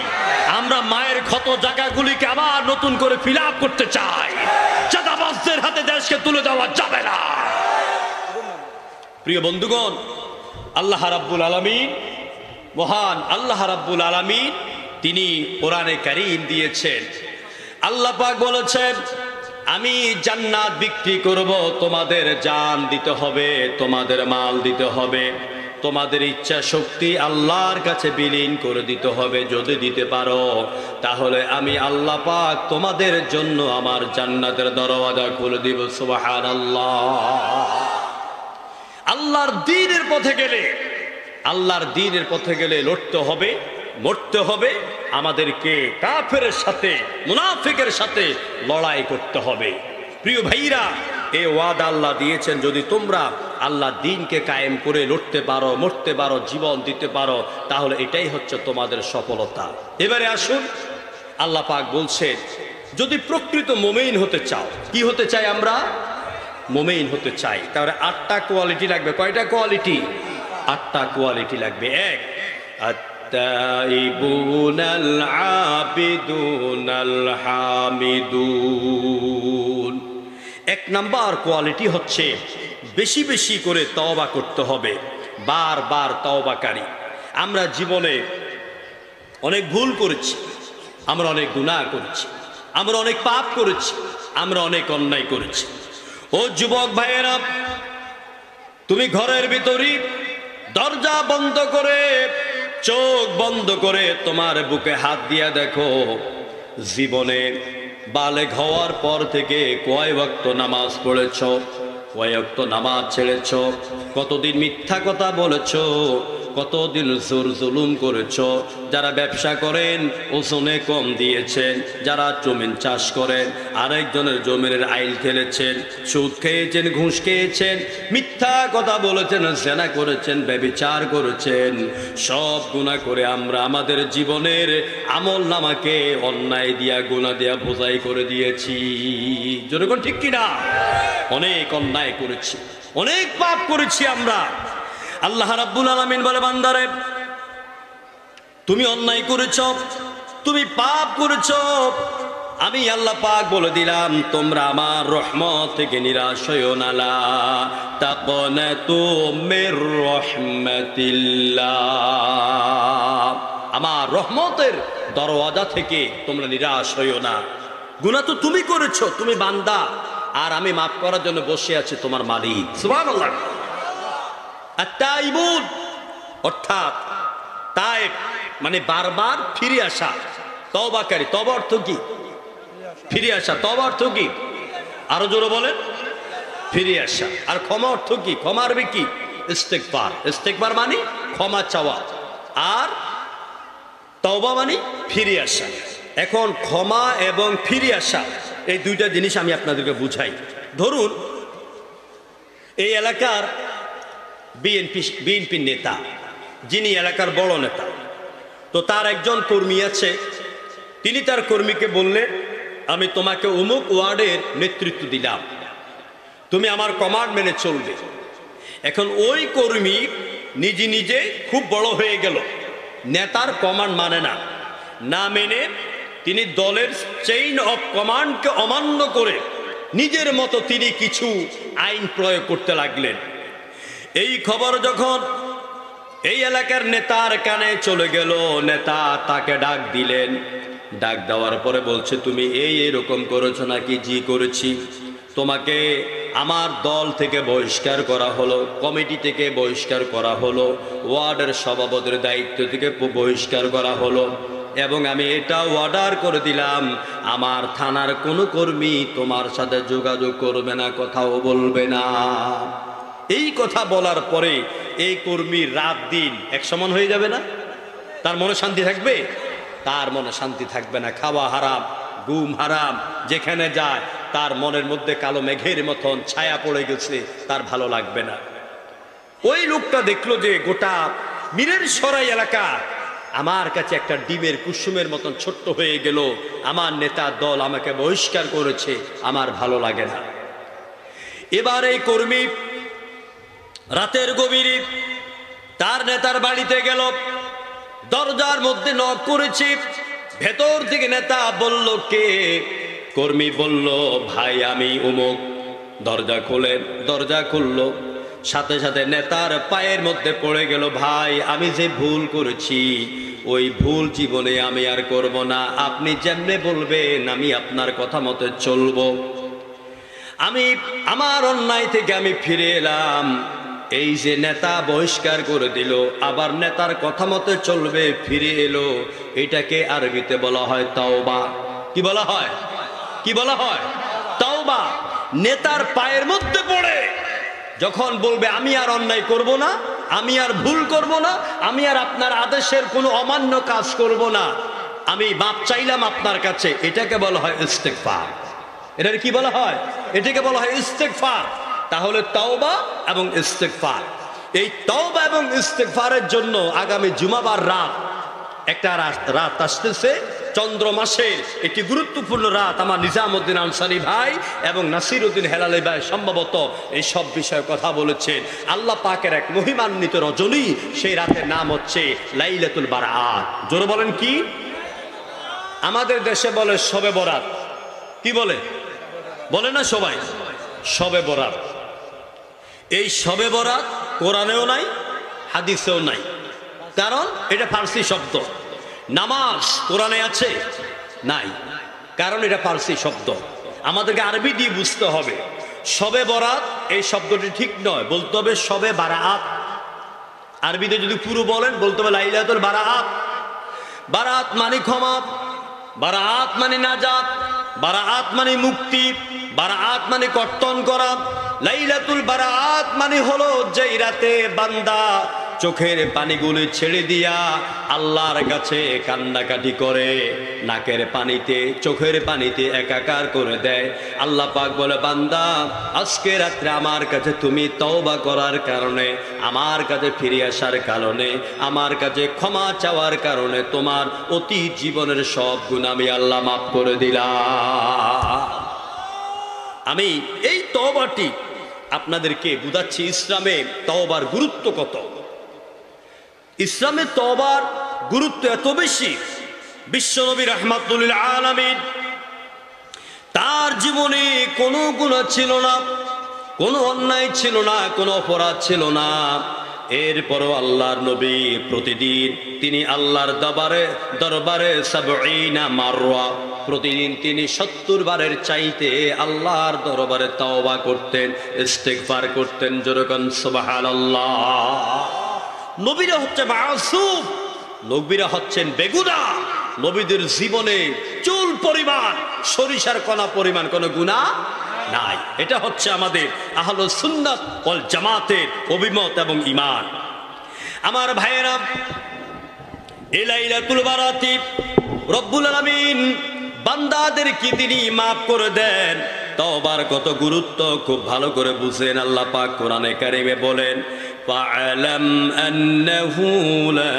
S1: আমরা মায়ের ক্ষত জায়গাগুলিকে আবার নতুন করে ফিল আপ করতে চাই। চাঁদাবাজদের হাতে দেশকে তুলে দেওয়া যাবে না। প্রিয় বন্ধুগণ, আল্লাহ রাব্বুল আলামিন, মহান আল্লাহ রাব্বুল আলামিন, তিনি কোরআনে কারীম দিয়েছেন। আল্লাহ পাক বলেছেন, আমি জান্নাত বিক্রি করব, তোমাদের জান দিতে হবে, তোমাদের মাল দিতে হবে, তোমাদের ইচ্ছা শক্তি আল্লাহর কাছে বিলীন করে দিতে হবে। যদি দিতে পারো তাহলে আমি আল্লাহ পাক তোমাদের জন্য আমার জান্নাতের দরওয়াজা খুলে দিব। সুবহানাল্লাহ। আল্লাহর দ্বীনের পথে গেলে, আল্লাহর দ্বীনের পথে গেলে লড়তে হবে, মরতে হবে, আমাদেরকে কাফেরের সাথে, মুনাফিকের সাথে লড়াই করতে হবে। প্রিয় ভাইরা, এই ওয়াদা আল্লাহ দিয়েছেন, যদি তোমরা আল্লাহ দ্বীনকে কায়েম করে লড়তে পারো, মরতে পারো, জীবন দিতে পারো, তাহলে এটাই হচ্ছে তোমাদের সফলতা। এবারে আসুন, আল্লাহ পাক বলছেন, যদি প্রকৃত মুমিন হতে চাও, কি হতে চাই আমরা? মুমিন হতে চাই, তাহলে 8টা কোয়ালিটি লাগবে। কয়টা কোয়ালিটি? 8টা কোয়ালিটি লাগবে। 1, আত-তাইবুনাল আবিদুনাল হামিদুন। 1 নাম্বার কোয়ালিটি হচ্ছে বেশি বেশি করে তওবা করতে হবে, বারবার তওবাকারী। আমরা জীবনে অনেক ভুল করেছি, আমরা অনেক গুনাহ করেছি, আমরা অনেক পাপ করেছি, আমরা অনেক অন্যায় করেছি। ও যুবক ভাইয়েরা, তুমি ঘরের ভিতরই দরজা বন্ধ করে, চোখ বন্ধ করে তোমার বুকে হাত দিয়া দেখো, জীবনে বালেগ হওয়ার পর থেকে কয় ওয়াক্ত নামাজ পড়েছ, কয় ওয়াক্ত নামাজ ছেড়েছ, কতদিন মিথ্যা কথা বলেছ, কতদিন জোর জুলুম করেছ। যারা ব্যবসা করেন ওজনে কম দিয়েছেন, যারা জমিন চাষ করেন আরেকজনের জমিনের আইল খেলেছেন, সুদ খেয়েছেন, ঘুষ খেয়েছেন, মিথ্যা কথা বলেছেন, জেনা করেছেন, ব্যভিচার করেছেন, সব গুনাহ করে আমরা আমাদের জীবনের আমল নামাকে অন্যায় দিয়া, গুনাহ দিয়া বোঝাই করে দিয়েছি। যেরকম ঠিক কিনা? অনেক অন্যায় করেছি, অনেক পাপ করেছি আমরা। আল্লাহ রাব্বুল আলামিন বলে, বান্দারে তুমি অন্যায় করেছ, তুমি পাপ করেছ, আমি আল্লাহ পাক বলে দিলাম তোমরা আমার রহমত থেকে নিরাশ হইও না। লা তাকনাতু মির রাহমাতিল্লাহ, আমার রহমতের দরওয়াজা থেকে তোমরা নিরাশ হইও না। গুনাহ তো তুমি করেছো, তুমি বান্দা, আর আমি মাফ করার জন্য বসে আছি তোমার মালিক। সুবহানাল্লাহ। আত-তাইবুন অর্থাৎ তায়েব মানে বারবার ফিরে আসা, তওবাকারী। তওবা অর্থ কি? ফিরে আসা। তওবা অর্থ কি? আরো জোরে বলেন। ফিরে আসা। আর ক্ষমা অর্থ কি? ক্ষমা আরবি কি? ইস্তেগফার। ইস্তেগফার মানে ক্ষমা চাওয়া, আর তওবা মানে ফিরে আসা। এখন ক্ষমা এবং ফিরে আসা এই দুইটা জিনিস আমি আপনাদেরকে বুঝাই। ধরুন এই এলাকার বিএনপি নেতা, যিনি এলাকার বড় নেতা, তো তার একজন কর্মী আছে, তিনি তার কর্মীকে বললেন, আমি তোমাকে অমুক ওয়ার্ডের নেতৃত্ব দিলাম, তুমি আমার কমান্ড মেনে চলবে। এখন ওই কর্মী নিজে নিজে খুব বড় হয়ে গেল, নেতার কমান্ড মানে না, না মেনে তিনি দলের চেইন অফ কমান্ডকে অমান্য করে নিজের মতো তিনি কিছু আইন প্রয়োগ করতে লাগলেন। এই খবর যখন এই এলাকার নেতার কানে চলে গেল, নেতা তাকে ডাক দিলেন। ডাক দেওয়ার পরে বলছে, তুমি এইরকম করেছো নাকি? জি করেছি। তোমাকে আমার দল থেকে বহিষ্কার করা হলো, কমিটি থেকে বহিষ্কার করা হলো, ওয়ার্ডের সভাপতির দায়িত্ব থেকে বহিষ্কার করা হলো, এবং আমি এটা অর্ডার করে দিলাম, আমার থানার কোনো কর্মী তোমার সাথে যোগাযোগ করবে না, কথাও বলবে না। এই কথা বলার পরে এই কর্মী রাত দিন এক সমান হয়ে যাবে না? তার মনে শান্তি থাকবে? তার মনে শান্তি থাকবে না। খাওয়া হারাম, ঘুম হারাম, যেখানে যায় তার মনের মধ্যে কালো মেঘের মতন ছায়া পড়ে গেছে, তার ভালো লাগবে না। ওই লোকটা দেখলো যে গোটা মীরের সরাই এলাকা আমার কাছে একটা ডিমের কুসুমের মতন ছোট্ট হয়ে গেল, আমার নেতার দল আমাকে বহিষ্কার করেছে, আমার ভালো লাগে না। এবার এই কর্মী রাতের গভীরে তার নেতার বাড়িতে গেল, দরজার মধ্যে নক করেছি, ভেতর থেকে নেতা বলল, কে? কর্মী বলল, ভাই আমি অমুক। দরজা খোলেন। দরজা খুললো, সাথে সাথে নেতার পায়ের মধ্যে পড়ে গেল, ভাই আমি যে ভুল করেছি ওই ভুল জীবনে আমি আর করব না, আপনি যেমনে বলবেন আমি আপনার কথা মতো চলবো। আমি আমার অন্যায় থেকে আমি ফিরে এলাম। এই যে নেতা বহিষ্কার করে দিল, আবার নেতার কথা মতো চলবে, ফিরে এলো, এটাকে আরবিতে বলা হয় তাওবা। কি বলা হয়? কি বলা হয়? তাওবা। নেতার পায়ের মধ্যে পড়ে যখন বলবে আমি আর অন্যায় করব না, আমি আর ভুল করব না, আমি আর আপনার আদেশের কোনো অমান্য কাজ করব না, আমি মাপ চাইলাম আপনার কাছে, এটাকে বলা হয় ইস্তেগফার। এটার কি বলা হয়? এটাকে বলা হয় ইস্তেগফার। তাহলে তাওবা এবং ইস্তেগফার, এই তাওবা এবং ইস্তেগফারের জন্য আগামী জুমাবার রাত একটা রাত আসতেছে, চন্দ্র মাসের একটি গুরুত্বপূর্ণ রাত। আমার নিজামউদ্দিন আনসারী ভাই এবং নাসির উদ্দিন হেলালি ভাই সম্ভবত এই সব বিষয়ে কথা বলেছেন। আল্লাহ পাকের এক মহিমান্বিত রজনী, সেই রাতের নাম হচ্ছে লাইলাতুল বারাআত। জোরে বলেন কি? আমাদের দেশে বলে শবে বরাত। কি বলে? বলে না সবাই? শবে বরাত। এই শবে বরাত কোরআনেও নাই, হাদিসেও নাই, কারণ এটা ফার্সি শব্দ। নামাজ কোরআনে আছে? নাই, কারণ এটা ফার্সি শব্দ। আমাদেরকে আরবি দিয়ে বুঝতে হবে। শবে বরাত এই শব্দটি ঠিক নয়, বলতে হবে শবে বারাআত। আরবিতে যদি পুরো বলেন বলতে হবে লাইলাতুল বারাআত। বারাআত মানে ক্ষমা, বারাআত মানে নাজাত, বারাআত মানে মুক্তি, বারাআত মানে কর্তন করা। লাইলাতুল বারাআত মানে হলো যেই রাতে বান্দা চোখের পানিগুলি ছেড়ে দিয়া আল্লাহর কাছে কান্নাকাটি করে, নাকের পানিতে চোখের পানিতে একাকার করে দেয়। আল্লাহ পাক বলে, বান্দা আজকে রাত্রে আমার কাছে তুমি তওবা করার কারণে, আমার কাছে ফিরে আসার কারণে, আমার কাছে ক্ষমা চাওয়ার কারণে তোমার অতীত জীবনের সব গুনাহ আমি আল্লাহ মাফ করে দিলাম। আমি এই তওবাটি আপনাদেরকে বুঝাচ্ছি, ইসলামে তওবার গুরুত্ব কত। ইসলামে তওবার গুরুত্ব এত বেশি, বিশ্বনবী রাহমাতুল লিল আলামিন তার জীবনে কোনো গুনাহ ছিল না, কোনো অন্যায় ছিল না, কোনো অপরাধ ছিল না। এরপরও আল্লাহর নবী প্রতিদিন তিনি আল্লাহর দরবারে ৭০ মাররা প্রতিদিন তিনি 70 বারের চাইতে আল্লাহর দরবারে তওবা করতেন, ইস্তিগফার করতেন। যেরকম সুবহানাল্লাহ। নবীরা হচ্ছে মাসুম, নবীরা হচ্ছেন বেগুনাহ। নবীদের জীবনে চুল পরিমাণ, সরিষার কণা পরিমাণ কোনো গুনাহ নাই। এটা হচ্ছে আমাদের আহলুস সুন্নাত ওয়াল জামাতের অভিমত এবং ঈমান। আমার ভাইয়েরা, এই লাইলাতুল বারাতি রব্বুল আলামিন বান্দাদেরকে তিনি মাফ করে দেন। তওবার কত গুরুত্ব খুব ভালো করে বুঝেন। আল্লাহ পাক কোরআনে কারিমে বলেন, ফাআলাম আন্নাহু লা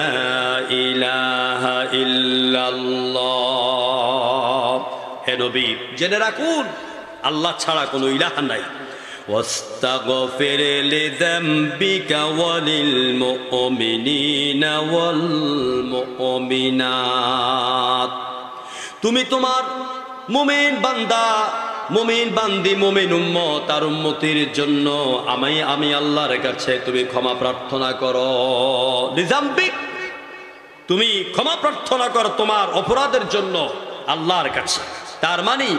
S1: ইলাহা ইল্লাল্লাহ। হে নবী, জেনে রাখুন আল্লাহ ছাড়া কোনো ইলাহ নাই। ওয়াস্তাগফির লিযামবিকা ওয়ালিল মুমিনিনা ওয়াল মুমিনাত। তুমি তোমার মুমিন বান্দা, মুমিন বান্দি, মুমিন উম্মত আর উম্মতির জন্য আমি আল্লাহর কাছে তুমি ক্ষমা প্রার্থনা করো। লিযামবিক, তুমি ক্ষমা প্রার্থনা করো তোমার অপরাধের জন্য আল্লাহর কাছে। তার মানে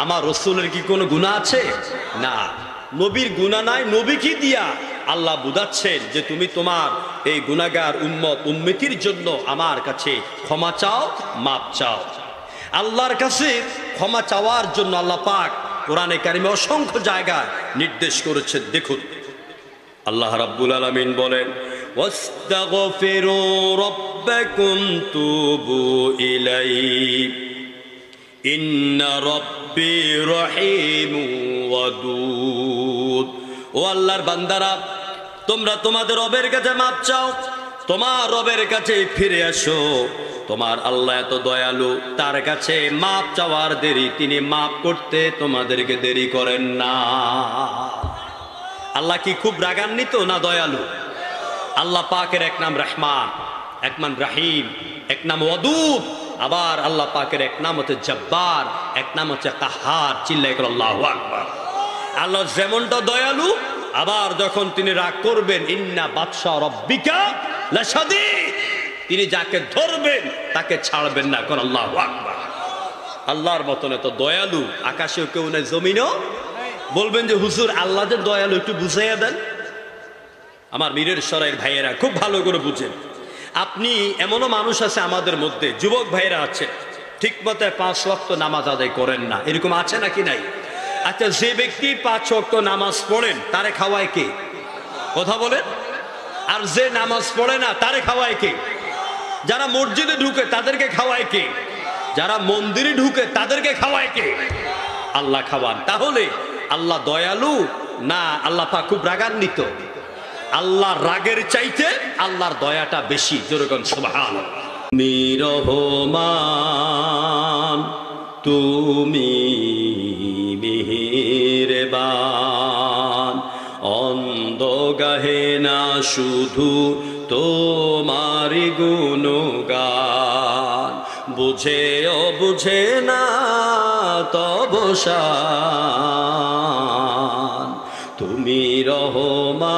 S1: আমার রাসূলের কি কোনো গুনাহ আছে? না, নবীর গুনাহ নাই। নবী কি দিয়া আল্লাহ বুঝাচ্ছেন যে তুমি তোমার এই গুনাহগার উম্মত উম্মতির জন্য আমার কাছে ক্ষমা চাও, মাপ চাও। আল্লাহর কাছে ক্ষমা চাওয়ার জন্য আল্লাহ পাক কোরআনে কারিমে অসংখ্য জায়গায় নির্দেশ করেছেন। দেখুন, আল্লাহ রাব্বুল আলামিন বলেন, ওয়াস্তাগফিরু রাব্বাকুম তুবু ইলাইহি ইন্না রাব্বি রহিমুন ওয়াদুদ। ও আল্লাহর বান্দারা, তোমরা তোমাদের রবের কাছে মাপ চাও, তোমার রবের কাছে ফিরে আসো। তোমার আল্লাহ এত দয়ালু, তার কাছে মাপ চাওয়ার দেরি, তিনি মাপ করতে তোমাদেরকে দেরি করেন না। আল্লাহ কি খুব রাগান্বিত না দয়ালু? আল্লাহ পাকের এক নাম রহমান, এক নাম রাহিম, এক নাম ওয়াদুদ। আবার আল্লাহ পাকের এক নাম হচ্ছে জব্বার, এক নাম হচ্ছে কাহার। চিল্লাই করে আল্লাহু আকবার। আল্লাহ যেমনটা দয়ালু, আবার যখন তিনি রাগ করবেন, ইন্না বাদশা রব্বিকা লাশাদীদ, তিনি যাকে ধরবেন তাকে ছাড়বেন না। কোন আল্লাহু আকবার। আল্লাহর মতন এত দয়ালু আকাশেও কেউ নেই, জমিনও। বলবেন যে হুজুর আল্লাহ যে দয়ালু, একটু বুঝাইয়া দেন। আমার মীরের সরাইয়ের ভাইয়েরা খুব ভালো করে বুঝেন। আপনি এমনও মানুষ আছে আমাদের মধ্যে, যুবক ভাইয়েরা আছে, ঠিক মতো 5 ওয়াক্ত নামাজ আদায় করেন না, এরকম আছে নাকি নাই? আচ্ছা, যে ব্যক্তি 5 ওয়াক্ত নামাজ পড়েন তারে খাওয়ায় কে? কথা বলেন। আর যে নামাজ পড়ে না তারে খাওয়ায় কে? যারা মসজিদে ঢুকে তাদেরকে খাওয়ায় কে? যারা মন্দিরে ঢুকে তাদেরকে খাওয়ায় কে? আল্লাহ খাওয়ান। তাহলে আল্লাহ দয়ালু না আল্লাহ পাক খুব রাগান্বিত? আল্লাহর রাগের চাইতে আল্লাহর দয়াটা বেশি। যেরকম সুবহানাল্লাহ। তুমি রহমান, তুমি মেহেরবান, অন্ধ গাহে না শুধু তোমার গুণগান, বুঝে ও বুঝে না তব শান। তুমি রহমান,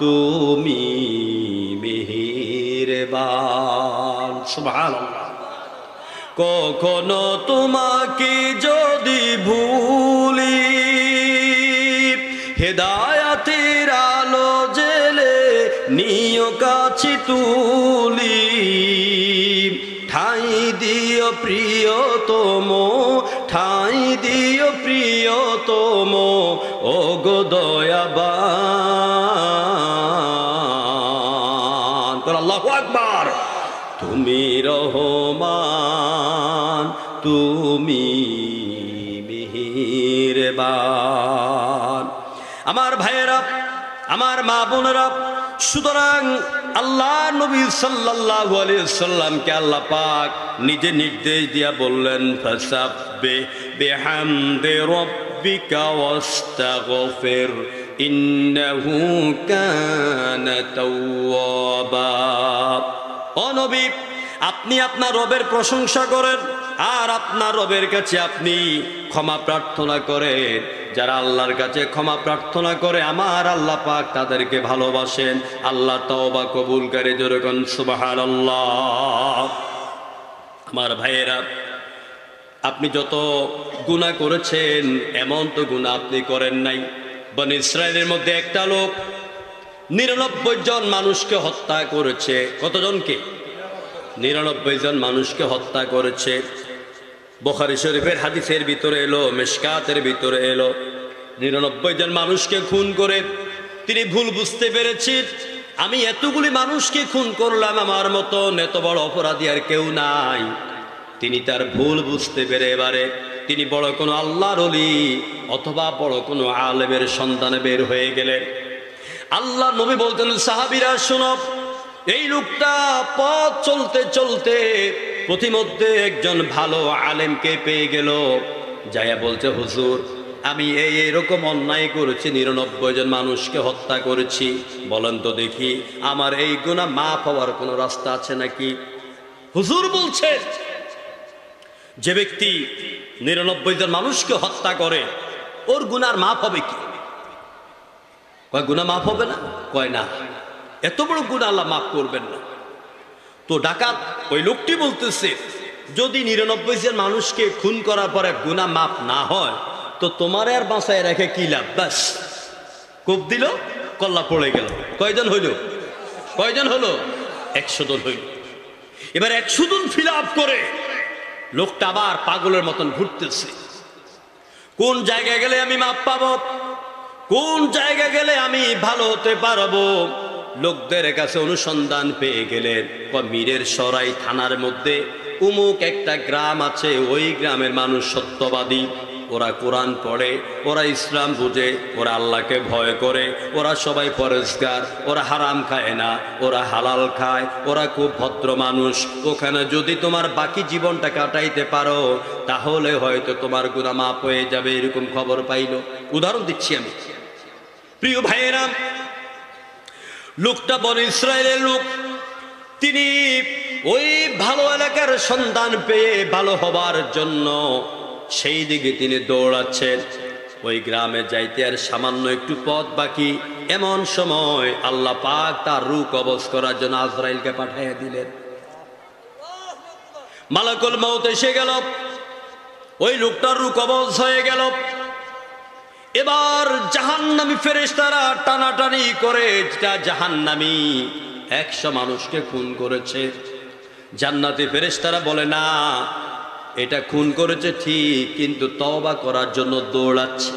S1: তুমি মেহেরবান। সুবহানাল্লাহ। কখনো তোমাকে যদি ভুলি, হেদায়াতের আলো জেলে নিয় কাছে তুলি, ঠাই দিও প্রিয়তম, ঠাই দিও প্রিয়তম, ও গো দয়াবান। আল্লাহু আকবার। তুমি রহমান, তুমি মেহেরবান। আমার ভাইয়েরা, আমার মা বোনেরা, সুতরাং আল্লাহ নবী সাল্লাল্লাহু আলাইহি সাল্লামকে আল্লাহ পাক নিজে নির্দেশ দিয়া বললেন, ফাসাব্বিহ বিহামদি রাব্বিকা ওয়াস্তাগফির ইন্নাহু কানা তাওয়াবা। ও নবী, আপনি আপনার রবের প্রশংসা করেন আর আপনার রবের কাছে আপনি ক্ষমা প্রার্থনা করেন। যারা আল্লাহর কাছে ক্ষমা প্রার্থনা করে আমার আল্লাহ পাক তাদেরকে ভালোবাসেন। আল্লাহ তওবা কবুল করে। যেরকম সুবহানাল্লাহ। আমার ভাইয়েরা, আপনি যত গুনাহ করেছেন এমন তো গুনাহ আপনি করেন নাই। বনী ইসরায়েলের মধ্যে একটা লোক 99 জন মানুষকে হত্যা করেছে। কতজনকে? 99 জন মানুষকে হত্যা করেছে। বুখারী শরীফের হাদিসের ভিতরে এলো, মিশকাতের ভিতরে এলো, 99 জন মানুষকে খুন করে তিনি ভুল বুঝতে পেরেছেন, আমি এতগুলি মানুষকে খুন করলাম, আমার মতন এত বড় অপরাধী আর কেউ নাই। তিনি তার ভুল বুঝতে পেরে এবারে তিনি বড় কোনো আল্লাহর ওলি অথবা বড় কোনো আলেমের সন্ধানে বের হয়ে গেলেন। আল্লাহ নবী বলতেন, সাহাবীরা শোনো, এই লোকটা পথ চলতে চলতে প্রতিমধ্যে একজন ভালো আলেমকে পেয়ে গেল, যাইয়া বলছে, হুজুর আমি এরকম অন্যায় করেছি, 99 জন মানুষকে হত্যা করেছি, বলেন তো দেখি আমার এই গুনাহ মাফ হওয়ার কোনো রাস্তা আছে নাকি? হুজুর বলছেন, যে ব্যক্তি 99 জন মানুষকে হত্যা করে ওর গুনার মাফ হবে কি? কয় গুনাহ মাফ হবে না? কয় না, এত বড় গুনাহ আল্লাহ মাফ করবেন না। তো ডাকাত ওই লোকটি বলতেছে, যদি 99 জন মানুষকে খুন করার পরে গুনাহ মাফ না হয় তো তোমার আর বাঁচায় রেখে কি লাভ? বাস কোপ দিল, কল্লা পড়ে গেল। কয়জন হইল? কয়জন হলো? 100 জন হইল। এবার 100 জন ফিল আপ করে লোকটা আবার পাগলের মতন ঘুরতেছে, কোন জায়গায় গেলে আমি মাপ পাবো, কোন জায়গায় গেলে আমি ভালো হতে পারবো। লোকদের কাছে অনুসন্ধান পেয়ে গেলেন, মীরের সরাই থানার মধ্যে উমুক একটা গ্রাম আছে, ওই গ্রামের মানুষ সত্যবাদী, ওরা কোরআন পড়ে, ওরা ইসলাম বুঝে, ওরা আল্লাহকে ভয় করে, ওরা সবাই পরেজগার, ওরা হারাম খায় না, ওরা হালাল খায়, ওরা খুব ভদ্র মানুষ। ওখানে যদি তোমার বাকি জীবনটা কাটাইতে পারো তাহলে হয়তো তোমার গুনাহ মাফ হয়ে যাবে, এরকম খবর পাইল। উদাহরণ দিচ্ছি আমি, প্রিয় ভাইয়েরা, লোকটা বনী ইসরায়েলের লোক, তিনি ওই ভালো এলাকার সন্ধান পেয়ে ভালো হবার জন্য সেই দিকে তিনি দৌড়াচ্ছেন। ওই গ্রামে যাইতে আর সামান্য একটু পথ বাকি, এমন সময় আল্লাহ পাক তার রূহ কবজ করার জন্য আজরাইলকে পাঠিয়ে দিলেন। মালাকুল মউত এসে গেল, ওই লোকটার রূহ কবজ হয়ে গেল। এবার জাহান্নামী ফেরেশতারা টানাটানি করে, যেটা জাহান্নামী 100 মানুষকে খুন করেছে। জান্নাতি ফেরেশতারা বলে, না এটা খুন করেছে ঠিক, কিন্তু তওবা করার জন্য দৌড়াচ্ছে,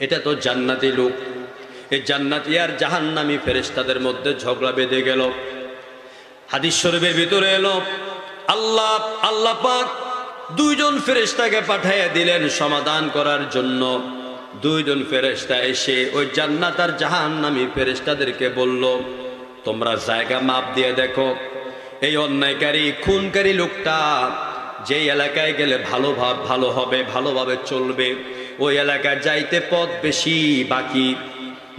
S1: এটা তো জান্নাতি লোক। এই জান্নাতি আর জাহান্নামী ফেরেশতাদের মধ্যে ঝগড়া বেঁধে গেল। হাদিস শরীফের ভিতরে এলো, আল্লাহ পাক 2 জন ফেরেশতাকে পাঠিয়ে দিলেন সমাধান করার জন্য। 2 জন ফেরেশতা এসে ওই জান্নাত আর জাহান্নামী ফেরেশতাদেরকে বলল, তোমরা জায়গা মাপ দিয়ে দেখো, এই অন্যায়কারী খুনকারী লোকটা যেই এলাকায় গেলে ভালো হবে, ভালোভাবে চলবে, ওই এলাকায় যাইতে পথ বেশি বাকি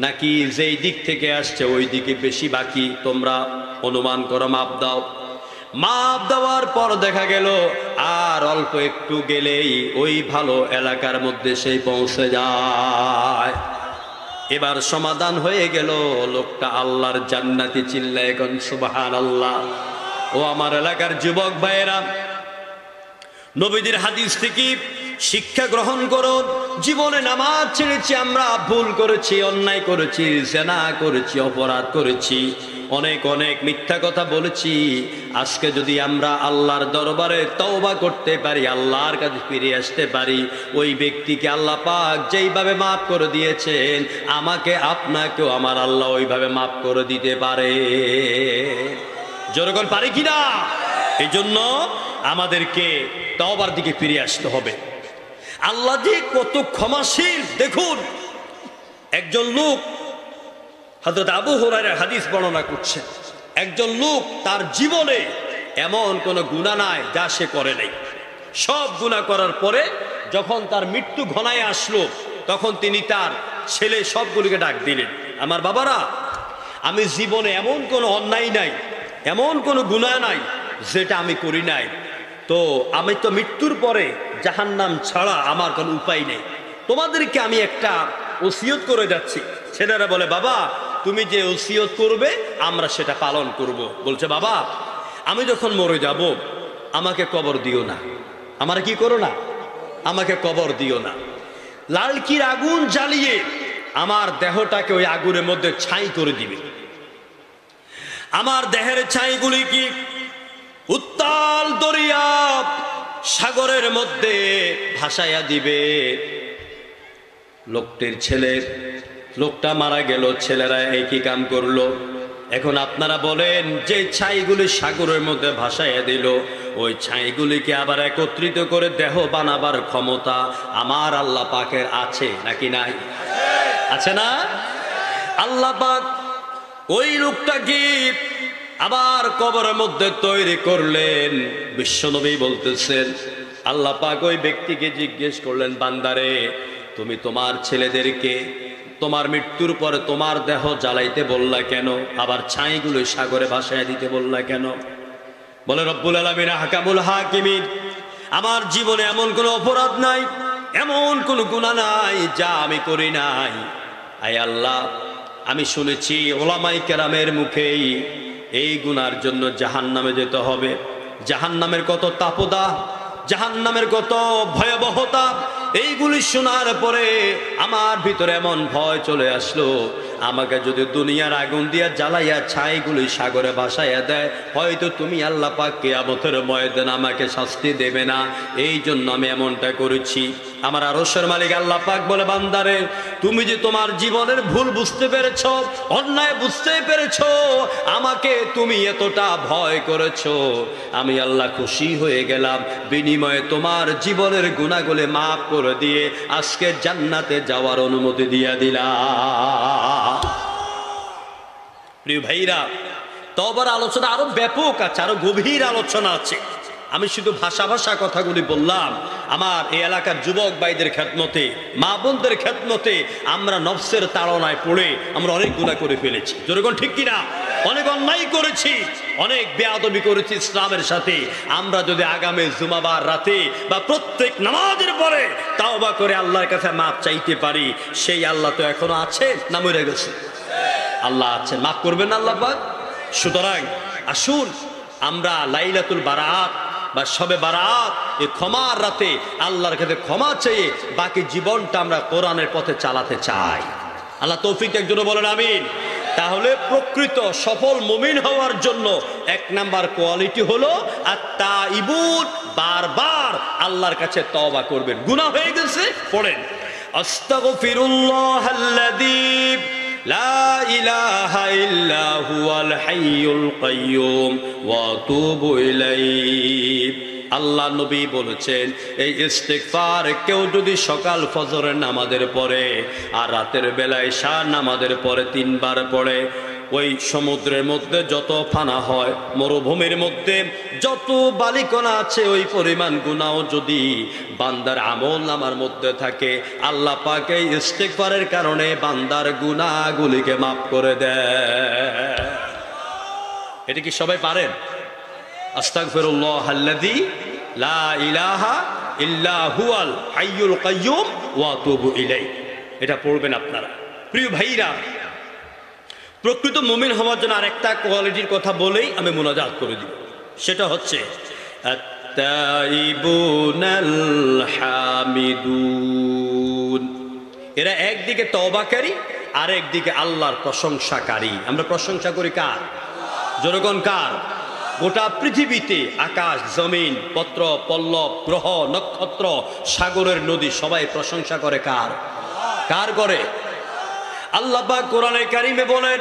S1: নাকি যেই দিক থেকে আসছে ওই দিকে বেশি বাকি, তোমরা অনুমান করো, মাপ দাও। মাপ দেওয়ার পর দেখা গেল আর অল্প একটু গেলেই ওই ভালো এলাকার মধ্যে সেই পৌঁছে যায়। এবার সমাধান হয়ে গেল, লোকটা আল্লাহর জান্নাতি, চিল্লায় এখন সুবহানাল্লাহ। ও আমার এলাকার যুবক ভাইয়েরা, নবীদের হাদিস থেকে শিক্ষা গ্রহণ করো। জীবনে নামাজ ছেড়েছি আমরা, ভুল করেছি, অন্যায় করেছি, জিনা করেছি, অপরাধ করেছি, অনেক মিথ্যা কথা বলেছি। আজকে যদি আমরা আল্লাহর দরবারে তওবা করতে পারি, আল্লাহর কাছে ফিরে আসতে পারি, ওই ব্যক্তিকে আল্লাহ পাক যেইভাবে মাফ করে দিয়েছেন আমাকে আপনাকেও আমার আল্লাহ ওইভাবে মাফ করে দিতে পারে। যেরকম পারে কিনা? এই জন্য আমাদেরকে তওবার দিকে ফিরে আসতে হবে। আল্লাহ যে কত ক্ষমাশীল দেখুন। একজন লোক, হযরত আবু হুরায়রা হাদিস বর্ণনা করছেন, একজন লোক তার জীবনে এমন কোনো গুনাহ নাই যা সে করে নাই। সব গুনাহ করার পরে যখন তার মৃত্যু ঘনায় আসলো তখন তিনি তার ছেলে সবগুলিকে ডাক দিলেন, আমার বাবারা, আমি জীবনে এমন কোনো অন্যায় নাই, এমন কোনো গুনাহ নাই যেটা আমি করি নাই, তো আমি তো মৃত্যুর পরে জাহান্নাম ছাড়া আমার কোনো উপায় নেই, তোমাদেরকে আমি একটা ওসিয়ত করে যাচ্ছি। ছেলেরা বলে, বাবা তুমি যে ওসিয়ত করবে আমরা সেটা পালন করব। বলছে, বাবা আমি যখন মরে যাব আমাকে কবর দিও না, আমার কি করো না, আমাকে কবর দিও না। লালকির আগুন জ্বালিয়ে আমার দেহটাকে ওই আগুনের মধ্যে ছাই করে দিবে। আমার দেহের ছাইগুলি কি উত্তাল দরিয়া সাগরের মধ্যে ভাসাইয়া দিবে। লোকটা মারা গেল, ছেলেরা একই কাম করলো। এখন আপনারা বলেন, যে ছাইগুলি সাগরের মধ্যে ভাসাইয়া দিল, ওই ছাইগুলিকে আবার একত্রিত করে দেহ বানাবার ক্ষমতা আমার আল্লাহ পাকের আছে নাকি নাই? আছে না? আল্লাহ পাক ওই লোকটাকে আবার কবরের মধ্যে তৈরি করলেন। বিশ্বনবী বলতেছেন, আল্লাহ পাক ওই ব্যক্তিকে জিজ্ঞেস করলেন, বান্দারে, তুমি তোমার ছেলেদেরকে তোমার মৃত্যুর পরে তোমার দেহ জ্বালাইতে বললা কেন? আবার ছাইগুলো সাগরে ভাসাইয়া দিতে বললা কেন? বলে, রব্বুল আলামিন হাকামুল হাকিমিন, আমার জীবনে এমন কোনো অপরাধ নাই, এমন কোনো গুনাহ নাই যা আমি করি নাই। আয় আল্লাহ, আমি শুনেছি ওলামায়ে কেরামের মুখেই এই গুনার জন্য জাহান্নামে যেতে হবে। জাহান্নামের কত তাপদাহ, জাহান্নামের কত ভয়াবহতা, এইগুলি শোনার পরে আমার ভিতরে এমন ভয় চলে আসলো, আমাকে যদি দুনিয়ার আগুন দিয়া জ্বালাইয়া ছাইগুলি সাগরে ভাসাইয়া দেয়, হয়তো তুমি আল্লাহ পাক কিয়ামতের ময়দানে আমাকে শাস্তি দেবে না। এই জন্য আমি এমনটা করেছি। আমার আরশের মালিক আল্লাহ পাক বলে, বান্দারে, তুমি যে তোমার জীবনের ভুল বুঝতে পেরেছ, অন্যায় বুঝতে পেরেছ, আমাকে তুমি এতটা ভয় করেছ, আমি আল্লাহ খুশি হয়ে গেলাম। বিনিময়ে তোমার জীবনের গুনাহগুলি মাফ করে দিয়ে আজকে জান্নাতে যাওয়ার অনুমতি দিয়ে দিলাম। প্রিয় ভাইরা, তওবার আলোচনা আরো ব্যাপক আছে, আরো গভীর আলোচনা আছে। আমি শুধু ভাষা কথাগুলি বললাম আমার এই এলাকার যুবক ভাইদের খেদমতে, মা বোনদের খেদমতে। আমরা নফসের তাড়নায় পড়ে আমরা অনেক গুনাহ করে ফেলেছি, যেরকম ঠিক কিনা? অনেক অন্যায় করেছি, অনেক বেয়াদবি করেছি ইসলামের সাথে। আমরা যদি আগামী জুমাবার রাতে বা প্রত্যেক নামাজের পরে তাওবা করে আল্লাহর কাছে মাপ চাইতে পারি, সেই আল্লাহ তো এখনো আছে না মরে গেছে? আল্লাহ আছেন, মাফ করবেন আল্লাহ পাক। সুতরাং আসুন আমরা লাইলাতুল বারাত বা শবে বারাত, এই ক্ষমার রাতে আল্লাহর কাছে ক্ষমা চেয়ে বাকি জীবনটা আমরা কোরআনের পথে চালাতে চাই। আল্লাহ তৌফিক একজনে বলেন আমিন। তাহলে প্রকৃত সফল মুমিন হওয়ার জন্য এক নাম্বার কোয়ালিটি হলো আত-তাইবুন, বারবার আল্লাহর কাছে তওবা করবেন। গুনাহ হয়ে গেছে, পড়েন আস্তাগফিরুল্লাহাল্লাযী লা ইলাহা ইল্লা হুয়াল হাইয়ুল কাইয়্যুম ওয়া আতুবু ইলাইহি। আল্লাহ নবী বলেছেন, এই ইস্তিগফার কেউ যদি সকাল ফজরের নামাজের পরে আর রাতের বেলায় ঈশা নামাজের পরে 3 বার পড়ে, ওই সমুদ্রের মধ্যে যত ফানা হয়, মরুভূমির মধ্যে যত বালিকণা আছে, ওই পরিমাণ গুনাহ যদি বান্দার আমল নামার মধ্যে থাকে, আল্লাহ পাক এই ইস্তিগফারের কারণে বান্দার গুনাহগুলিকে মাফ করে দেয়। এটা কি সবাই পারেন? আস্তাগফিরুল্লাহাল্লাযী লা ইলাহা ইল্লা হুয়াল হাইয়ুল কাইয়্যুম ওয়া আতুবু ইলাইহি। এটা পড়বেন আপনারা। প্রিয় ভাইরা, প্রকৃত মুমিন হওয়ার জন্য আরেকটা কোয়ালিটির কথা বলেই আমি মুনাজাত করে দিব, সেটা হচ্ছে আত-তাইবুনাল হামিদুন। এরা একদিকে তওবাকারী আর একদিকে আল্লাহর প্রশংসাকারী। আমরা প্রশংসা করি কার? জনগণ কার? গোটা পৃথিবীতে আকাশ জমিন পত্র পল্লব গ্রহ নক্ষত্র সাগরের নদী সবাই প্রশংসা করে কার? কার করে? আল্লাহ পাক কোরআনে কারিমে বলেন,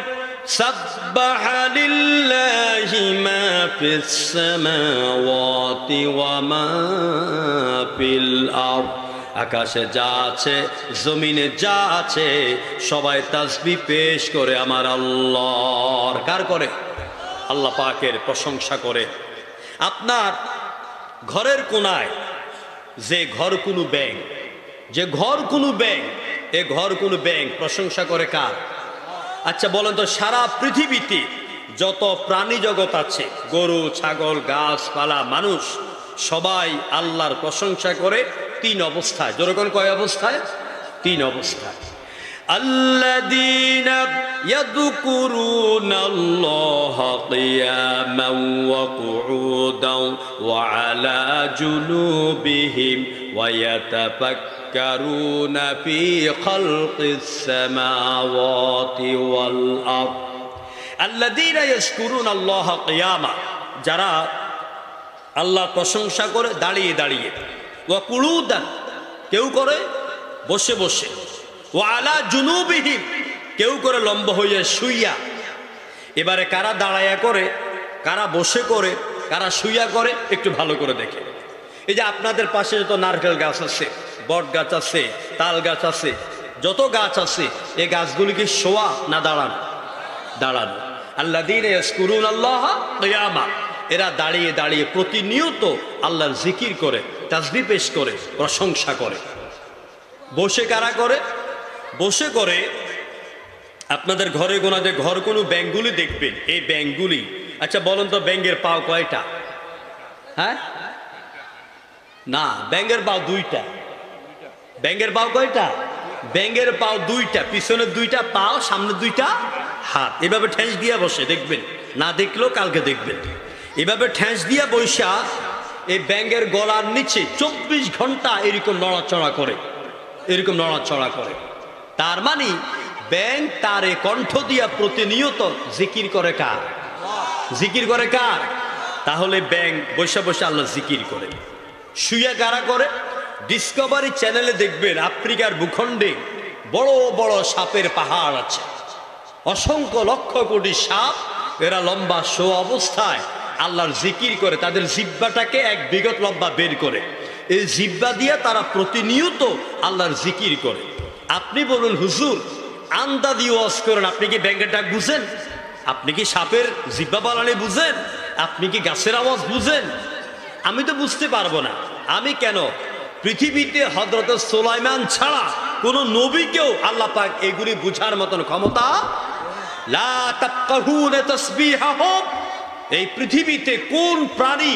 S1: সাব্বাহা লিল্লাহি মা ফিস সামাওয়াতি ওয়া মা ফিল আরদ। আকাশে যা আছে, জমিনে যা আছে, সবাই তাসবিহ পেশ করে আমার আল্লাহর। কার করে? আল্লাহ পাকের প্রশংসা করে। আপনার ঘরের কোনায় যে ঘর কোনো ব্যাংক, যে ঘর কোনো ব্যাংক, এ ঘর কোনো ব্যাংক প্রশংসা করে কার? আচ্ছা বলেন তো, সারা পৃথিবীতে যত প্রাণী জগৎ আছে, গরু ছাগল গাছপালা মানুষ, সবাই আল্লাহর প্রশংসা করে 3 অবস্থায়। যেরকম কয় অবস্থায়? 3 অবস্থায়। الذين يذكرون الله قياما وقعودا وعلى جنوبهم ويتفكرون في خلق السماوات والأرض الذين يذكرون الله قياما যারা আল্লাহর প্রশংসা করে দাঁড়িয়ে দাঁড়িয়ে ওয়া কুউদান কেউ করে বসে বসে ওয়া আলা জুনুবিহিম কেউ করে লম্বা হয়ে শুইয়া এবারে কারা দাঁড়ায়া করে কারা বসে করে কারা শুইয়া করে একটু ভালো করে দেখে এই যে আপনাদের পাশে যত নারকেল গাছ আছে বট গাছ আছে তাল গাছ আছে যত গাছ আছে এই গাছগুলি কি শোয়া না দাঁড়ানো দাঁড়ানো আল্লাযীনা ইয়াযকুরুনাল্লাহ কিয়ামা এরা দাঁড়িয়ে দাঁড়িয়ে প্রতিনিয়ত আল্লাহর জিকির করে তাসবিহ পেশ করে প্রশংসা করে বসে কারা করে বসে করে আপনাদের ঘরে গোনাতে ঘর কোনো ব্যাঙগুলি দেখবেন এই ব্যাঙগুলি আচ্ছা বলেন তো ব্যাঙের পাও কয়টা হ্যাঁ না ব্যাঙের পাও দুইটা ব্যাঙের পাও কয়টা ব্যাঙের পাও দুইটা পিছনের দুইটা পাও সামনের দুইটা হাত এভাবে ঠেঁস দিয়া বসে দেখবেন না দেখলেও কালকে দেখবেন এভাবে ঠেঁস দিয়া বৈশা এই ব্যাঙের গলার নিচে 24 ঘন্টা এরকম নড়াচড়া করে এরকম নড়াচড়া করে তার মানে ব্যাঙ তারে কণ্ঠ দিয়া প্রতিনিয়ত জিকির করে কার জিকির করে কার তাহলে ব্যাঙ বসে বসে আল্লাহ জিকির করে শুয়া কারা করে ডিসকভারি চ্যানেলে দেখবেন আফ্রিকার ভূখণ্ডে বড় বড় সাপের পাহাড় আছে অসংখ্য লক্ষ কোটি সাপ এরা লম্বা শো অবস্থায় আল্লাহর জিকির করে তাদের জিহ্বাটাকে এক বিগত লম্বা বের করে এই জিহ্বা দিয়ে তারা প্রতিনিয়ত আল্লাহর জিকির করে আপনি বলুন হুজুর আন্দাজি ওয়াজ করেন আপনি কি ব্যাঙের ডাক বুঝেন আপনি কি সাপের জিহ্বা বানানি বুঝেন আপনি কি গাছের আওয়াজ বুঝেন আমি তো বুঝতে পারবো না আমি কেন পৃথিবীতে হযরত সুলাইমান ছাড়া কোন নবীকেও আল্লাহ পাক এগুলি বুঝার মতন ক্ষমতা লা তাফকাহুনা তাসবিহাহুম এই পৃথিবীতে কোন প্রাণী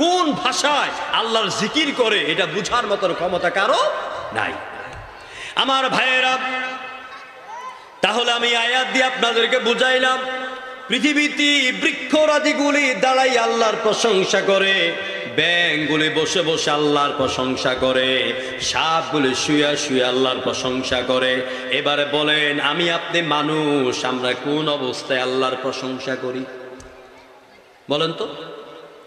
S1: কোন ভাষায় আল্লাহর জিকির করে এটা বুঝার মতন ক্ষমতা কারো নাই আমার ভাইয়েরা তাহলে আমি আয়াত দিয়ে আপনাদেরকে বুঝাইলাম পৃথিবীতে বৃক্ষরাজিগুলি দাঁড়াই আল্লাহর প্রশংসা করে ব্যাঙগুলি বসে বসে আল্লাহর প্রশংসা করে সাপগুলি শুয়া শুয়া আল্লাহর প্রশংসা করে এবারে বলেন আমি আপনি মানুষ আমরা কোন অবস্থায় আল্লাহর প্রশংসা করি বলেন তো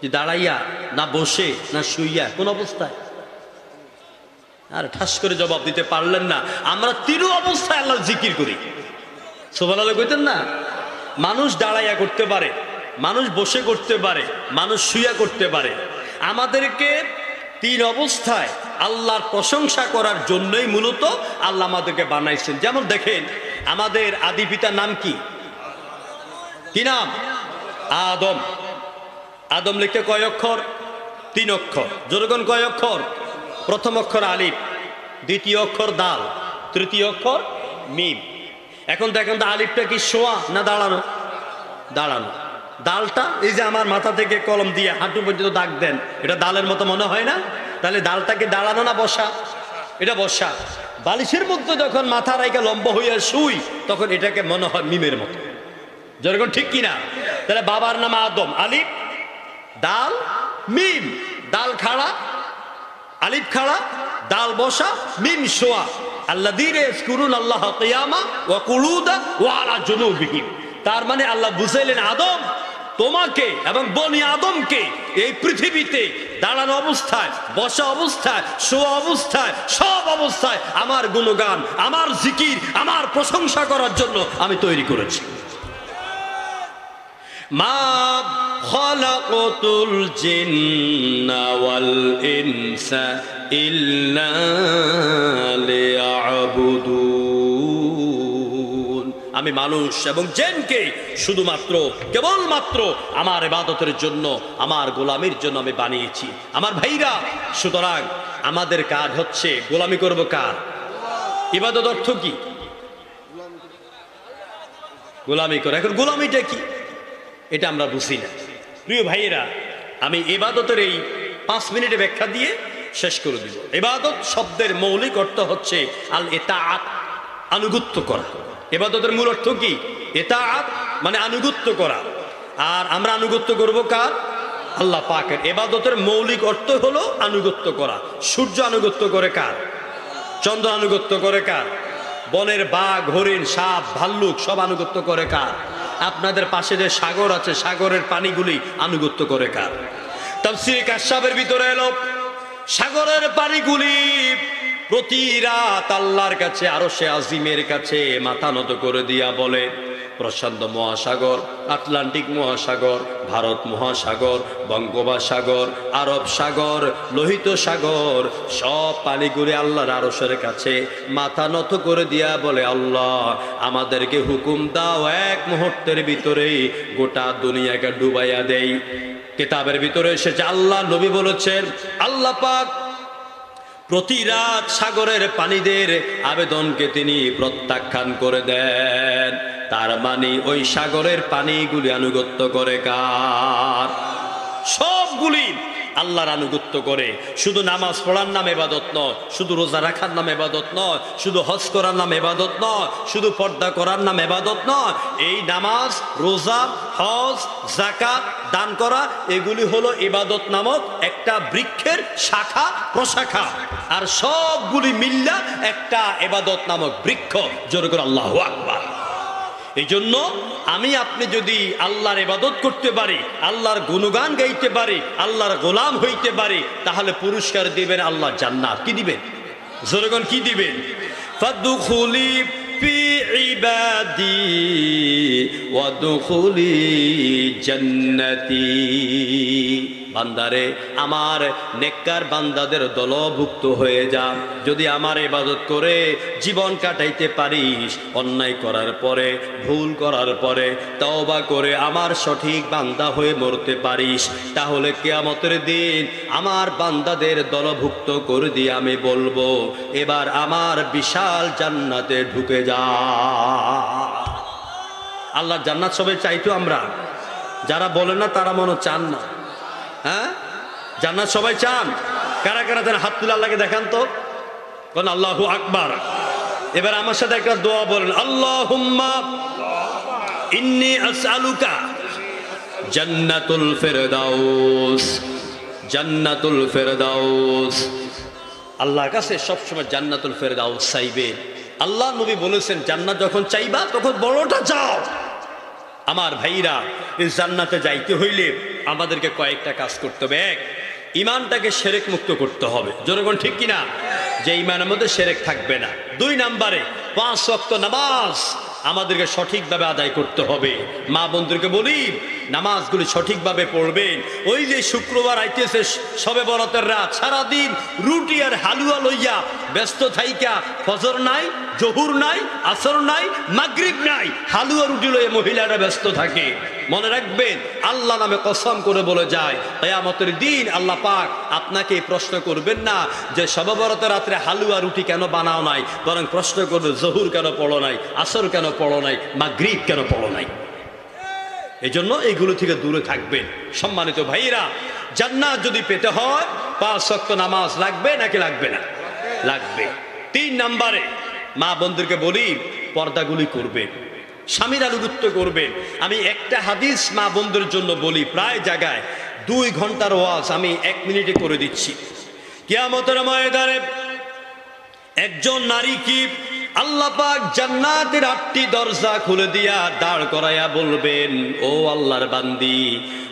S1: যে দাঁড়াইয়া না বসে না শুইয়া কোন অবস্থায় আর ঠাস করে জবাব দিতে পারলেন না আমরা তিন অবস্থায় আল্লাহর জিকির করি সুবহানাল্লাহ কইতেন না মানুষ দাঁড়াইয়া করতে পারে মানুষ বসে করতে পারে মানুষ শুইয়া করতে পারে আমাদেরকে তিন অবস্থায় আল্লাহর প্রশংসা করার জন্যই মূলত আল্লাহ আমাদেরকে বানাইছেন যেমন দেখেন আমাদের আদি পিতার নাম কি কি নাম আদম আদম লিখতে কয় অক্ষর 3 অক্ষর জোরগণ কয় অক্ষর প্রথম অক্ষর আলিফ দ্বিতীয় অক্ষর দাল তৃতীয় অক্ষর মিম এখন দেখেন তো আলিফটা কি শোয়া না দাঁড়ানো দাঁড়ানো দালটা এই যে আমার মাথা থেকে কলম দিয়ে হাঁটু পর্যন্ত দাগ দেন এটা দালের মতো মনে হয় না তাহলে দালটাকে দাঁড়ানো না বসা এটা বসা বালিশের মধ্যে যখন মাথা রাইকা লম্বা হইয়া শুই তখন এটাকে মনে হয় মিমের মতো যেরকম ঠিক কিনা তাহলে বাবার নাম আদম আলিফ দাল মিম দাল খাড়া আলিফ খাড়া দাল বসা মিম শোয়া আল্লাযীনা ইয়াযকুরুনাল্লাহ কিয়ামা ওয়া কুউদা ওয়া আলা জুনুবিহিম তার মানে আল্লাহ বুঝাইলেন আদম তোমাকে এবং বনি আদমকে এই পৃথিবীতে দাঁড়ানো অবস্থায় বসা অবস্থায় শোয়া অবস্থায় সব অবস্থায় আমার গুণগান আমার জিকির আমার প্রশংসা করার জন্য আমি তৈরি করেছি মা খালাকাতুল জিন্না ওয়াল ইনসা ইল্লা লিয়াবুদুন আমি মানুষ এবং জিনকে শুধুমাত্র কেবলমাত্র আমার ইবাদতের জন্য আমার গোলামির জন্য আমি বানিয়েছি আমার ভাইরা সুতরাং আমাদের কাজ হচ্ছে গোলামি করব কার ইবাদত অর্থ কি গোলামি করে এখন গোলামিটা কি এটা আমরা বুঝি না প্রিয় ভাইয়েরা আমি ইবাদতের এই 5 মিনিটে ব্যাখ্যা দিয়ে শেষ করে দিব ইবাদত শব্দের মৌলিক অর্থ হচ্ছে আল ইতাআত আনুগত্য করা। ইবাদতের মূল অর্থ কি? ইতাআত মানে আনুগত্য করা। আর আমরা আনুগত্য করব কার? আল্লাহ পাকের। ইবাদতের মৌলিক অর্থ হলো আনুগত্য করা। সূর্য আনুগত্য করে কার? চন্দ্র আনুগত্য করে কার? বনের বাঘ, হরিণ, সাপ, ভাল্লুক সব আনুগত্য করে কার? আপনাদের পাশে যে সাগর আছে, সাগরের পানিগুলি আনুগত্য করে কার? তাফসীরে কাশফের ভিতরে এলো সাগরের পানিগুলি প্রতি রাত আল্লাহর কাছে আরশে আজিমের কাছে মাথা নত করে দিয়া বলে, প্রশান্ত মহাসাগর, আটলান্টিক মহাসাগর, ভারত মহাসাগর, বঙ্গোপসাগর, আরব সাগর, লোহিত সাগর, সব পানিগুলি আল্লাহর আরশের কাছে মাথা নত করে দিয়া বলে, আল্লাহ আমাদেরকে হুকুম দাও, এক মুহূর্তের ভিতরেই গোটা দুনিয়াকে ডুবাইয়া দেই। কিতাবের ভিতরে এসেছে, আল্লাহ নবী বলেছেন, আল্লাহ পাক প্রতি রাত সাগরের পানিদের আবেদনকে তিনি প্রত্যাখ্যান করে দেন। তার মানে ওই সাগরের পানিগুলি আনুগত্য করে কার? সবগুলি আল্লাহর আনুগত্য করে। শুধু নামাজ পড়ার নাম ইবাদত নয়, শুধু রোজা রাখার নাম ইবাদত নয়, শুধু হজ করার নাম ইবাদত নয়, শুধু পর্দা করার নাম ইবাদত নয়। এই নামাজ, রোজা, হজ, যাকাত, দান করা এগুলি হলো ইবাদত নামক একটা বৃক্ষের শাখা প্রশাখা। আর সবগুলি মিল্লা একটা ইবাদত নামক বৃক্ষ। জোরে করে আল্লাহু আকবার। এই জন্য আমি আপনি যদি আল্লাহর ইবাদত করতে পারি, আল্লাহর গুণগান গাইতে পারি, আল্লাহর গোলাম হইতে পারি, তাহলে পুরস্কার দিবেন আল্লাহ জান্নাত। কি দিবেন? জোরগণ কি দিবেন? ফাদখুলি ফি ইবাদি ওয়াদখুলি জান্নাতি। বান্দারে, আমার নেককার বান্দাদের দলভুক্ত হয়ে যা। যদি আমার ইবাদত করে জীবন কাটাইতে পারিস, অন্যায় করার পরে, ভুল করার পরে তওবা করে আমার সঠিক বান্দা হয়ে মরতে পারিস, তাহলে কিয়ামতের দিন আমার বান্দাদের দলভুক্ত করে দিয়ে আমি বলবো, এবার আমার বিশাল জান্নাতে ঢুকে যা। আল্লাহ জান্নাত সবাই চাইতো আমরা? যারা বলে না তারা মনে চান না। হ্যাঁ, জান্নাত সবাই চান? কারা কারা যেন হাত তুলে আল্লাহকে দেখান তো, কোন আল্লাহু আকবার। এবার আমার সাথে একটা দোয়া বলেন, আল্লাহুম্মা ইন্নী আসআলুকা জান্নাতুল ফিরদাউস, জান্নাতুল ফিরদাউস। আল্লাহর কাছে সবসময় জান্নাতুল ফিরদাউস চাইবে। আল্লাহ নবী বলেছেন, জান্নাত যখন চাইবা তখন বড়টা চাও। আমার ভাইরা, এই জান্নাতে যাইতে হইলে আমাদেরকে কয়েকটা কাজ করতে হবে। এক, ইমানটাকে শিরক মুক্ত করতে হবে। জনগণ ঠিক কিনা? যে ইমানের মধ্যে শিরক থাকবে না। 2 নম্বরে 5 ওয়াক্ত নামাজ আমাদেরকে সঠিকভাবে আদায় করতে হবে। মা বন্ধুকে বলি, নামাজগুলি সঠিকভাবে পড়বেন। ওই যে শুক্রবার আইতেছে শবে বরাতের রাত, সারাদিন রুটি আর হালুয়া লইয়া ব্যস্ত থাইকা, ফজর নাই, জহুর নাই, আসর নাই, মাগরিব নাই, হালুয়া রুটি লইয়া মহিলারা ব্যস্ত থাকে। মনে রাখবেন, আল্লাহ নামে কসম করে বলে যায়, কিয়ামতের দিন আল্লাহ পাক আপনাকে প্রশ্ন করবেন না যে শবে বরাতের রাত্রে হালুয়া রুটি কেন বানাও নাই, বরং প্রশ্ন করবে জহুর কেন পড়ো নাই, আসর কেন পড়ো নাই, মাগরিব কেন পড়ো নাই। এই জন্য এইগুলো থেকে দূরে থাকবেন। সম্মানিত ভাইরা, জান্নাত যদি পেতে হয় 5 ওয়াক্ত নামাজ লাগবে নাকি লাগবে না? লাগবে। 3 নম্বরে মা বন্ধুকে বলি, পর্দাগুলি করবেন, স্বামীর আনুগত্য করবেন। আমি একটা হাদিস মা বন্ধুর জন্য বলি, প্রায় জায়গায় 2 ঘন্টার ওয়াজ আমি 1 মিনিটে করে দিচ্ছি। কিয়ামতের ময়দানে একজন নারী কি আল্লাহ পাক জান্নাতের 8টি দরজা খুলে দিয়া দাঁড় করাইয়া বলবেন, ও আল্লাহর বান্দি,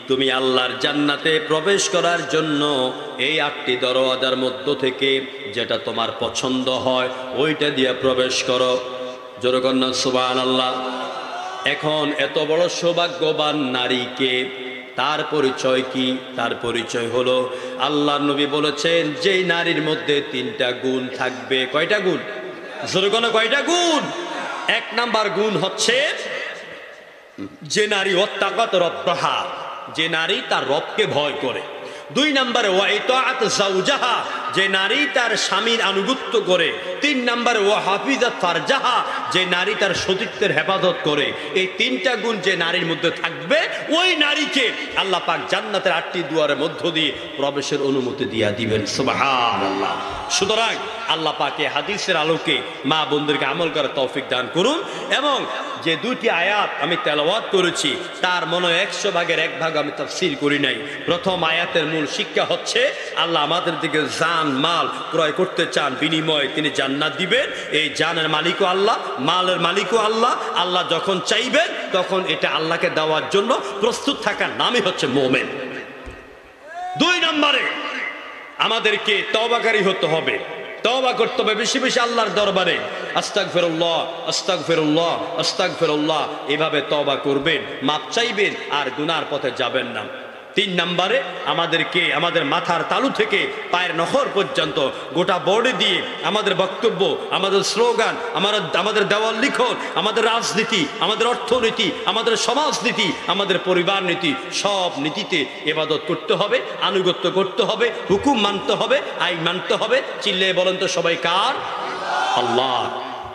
S1: তুমি আল্লাহর জান্নাতে প্রবেশ করার জন্য এই 8টি দরওয়াজার মধ্য থেকে যেটা তোমার পছন্দ হয় ওইটা দিয়ে প্রবেশ করো। জোরে কন্যা সুবহানাল্লাহ। এখন এত বড় সৌভাগ্যবান নারীকে তার পরিচয় কি? তার পরিচয় হলো, আল্লাহর নবী বলেছেন, যেই নারীর মধ্যে 3টা গুণ থাকবে। কয়টা গুণ? জোরে কোন কয়টা গুণ? 1 নাম্বার গুণ হচ্ছে, যে নারী ওয়াত্তাকাত রাব্বাহা, যে নারী তার রবকে ভয় করে। 2 নম্বরে ওয়া ইতাআত যাওজাহা, যে নারী তার স্বামীর আনুগত্য করে। 3 নম্বরে ওয়া হাফিজাত ফারজাহা, যে নারী তার সতীত্বের হেফাজত করে। এই 3টা গুণ যে নারীর মধ্যে থাকবে, ওই নারীকে আল্লাহ পাক জান্নাতের 8টি দুয়ারের মধ্য দিয়ে প্রবেশের অনুমতি দিয়া দিবেন। সুবহানাল্লাহ। সুতরাং আল্লাহ পাকে হাদিসের আলোকে মা বোনদেরকে আমল করার তৌফিক দান করুন। এবং যে দুটি আয়াত আমি তেলাওয়াত করেছি তার মনে 100 ভাগের 1 ভাগ আমি তাফসীর করি নাই। প্রথম আয়াতের মূল শিক্ষা হচ্ছে আল্লাহ আমাদের দিকে জান মাল ক্রয় করতে চান, বিনিময়ে তিনি জান্নাত দিবেন। এই জানের মালিকও আল্লাহ, মালের মালিকও আল্লাহ। আল্লাহ যখন চাইবেন তখন এটা আল্লাহকে দেওয়ার জন্য প্রস্তুত থাকার নামই হচ্ছে মুমিন। 2 নম্বরে আমাদেরকে তওবাকারী হতে হবে, তওবা করতে হবে বেশি বেশি আল্লাহর দরবারে। আস্তাগফিরুল্লাহ আস্তাগফিরুল্লাহ আস্তাগফিরুল্লাহ এভাবে তওবা করবেন, মাপ চাইবেন, আর গুনার পথে যাবেন না। 3 নম্বরে আমাদেরকে আমাদের মাথার তালু থেকে পায়ের নখর পর্যন্ত গোটা বডি দিয়ে আমাদের বক্তব্য, আমাদের স্লোগান, আমাদের দেওয়াল লিখন, আমাদের রাজনীতি, আমাদের অর্থনীতি, আমাদের সমাজনীতি, আমাদের পরিবার নীতি, সব নীতিতে ইবাদত করতে হবে, আনুগত্য করতে হবে, হুকুম মানতে হবে, আইন মানতে হবে। চিল্লিয়ে বলেন তো সবাই কার? আল্লাহ।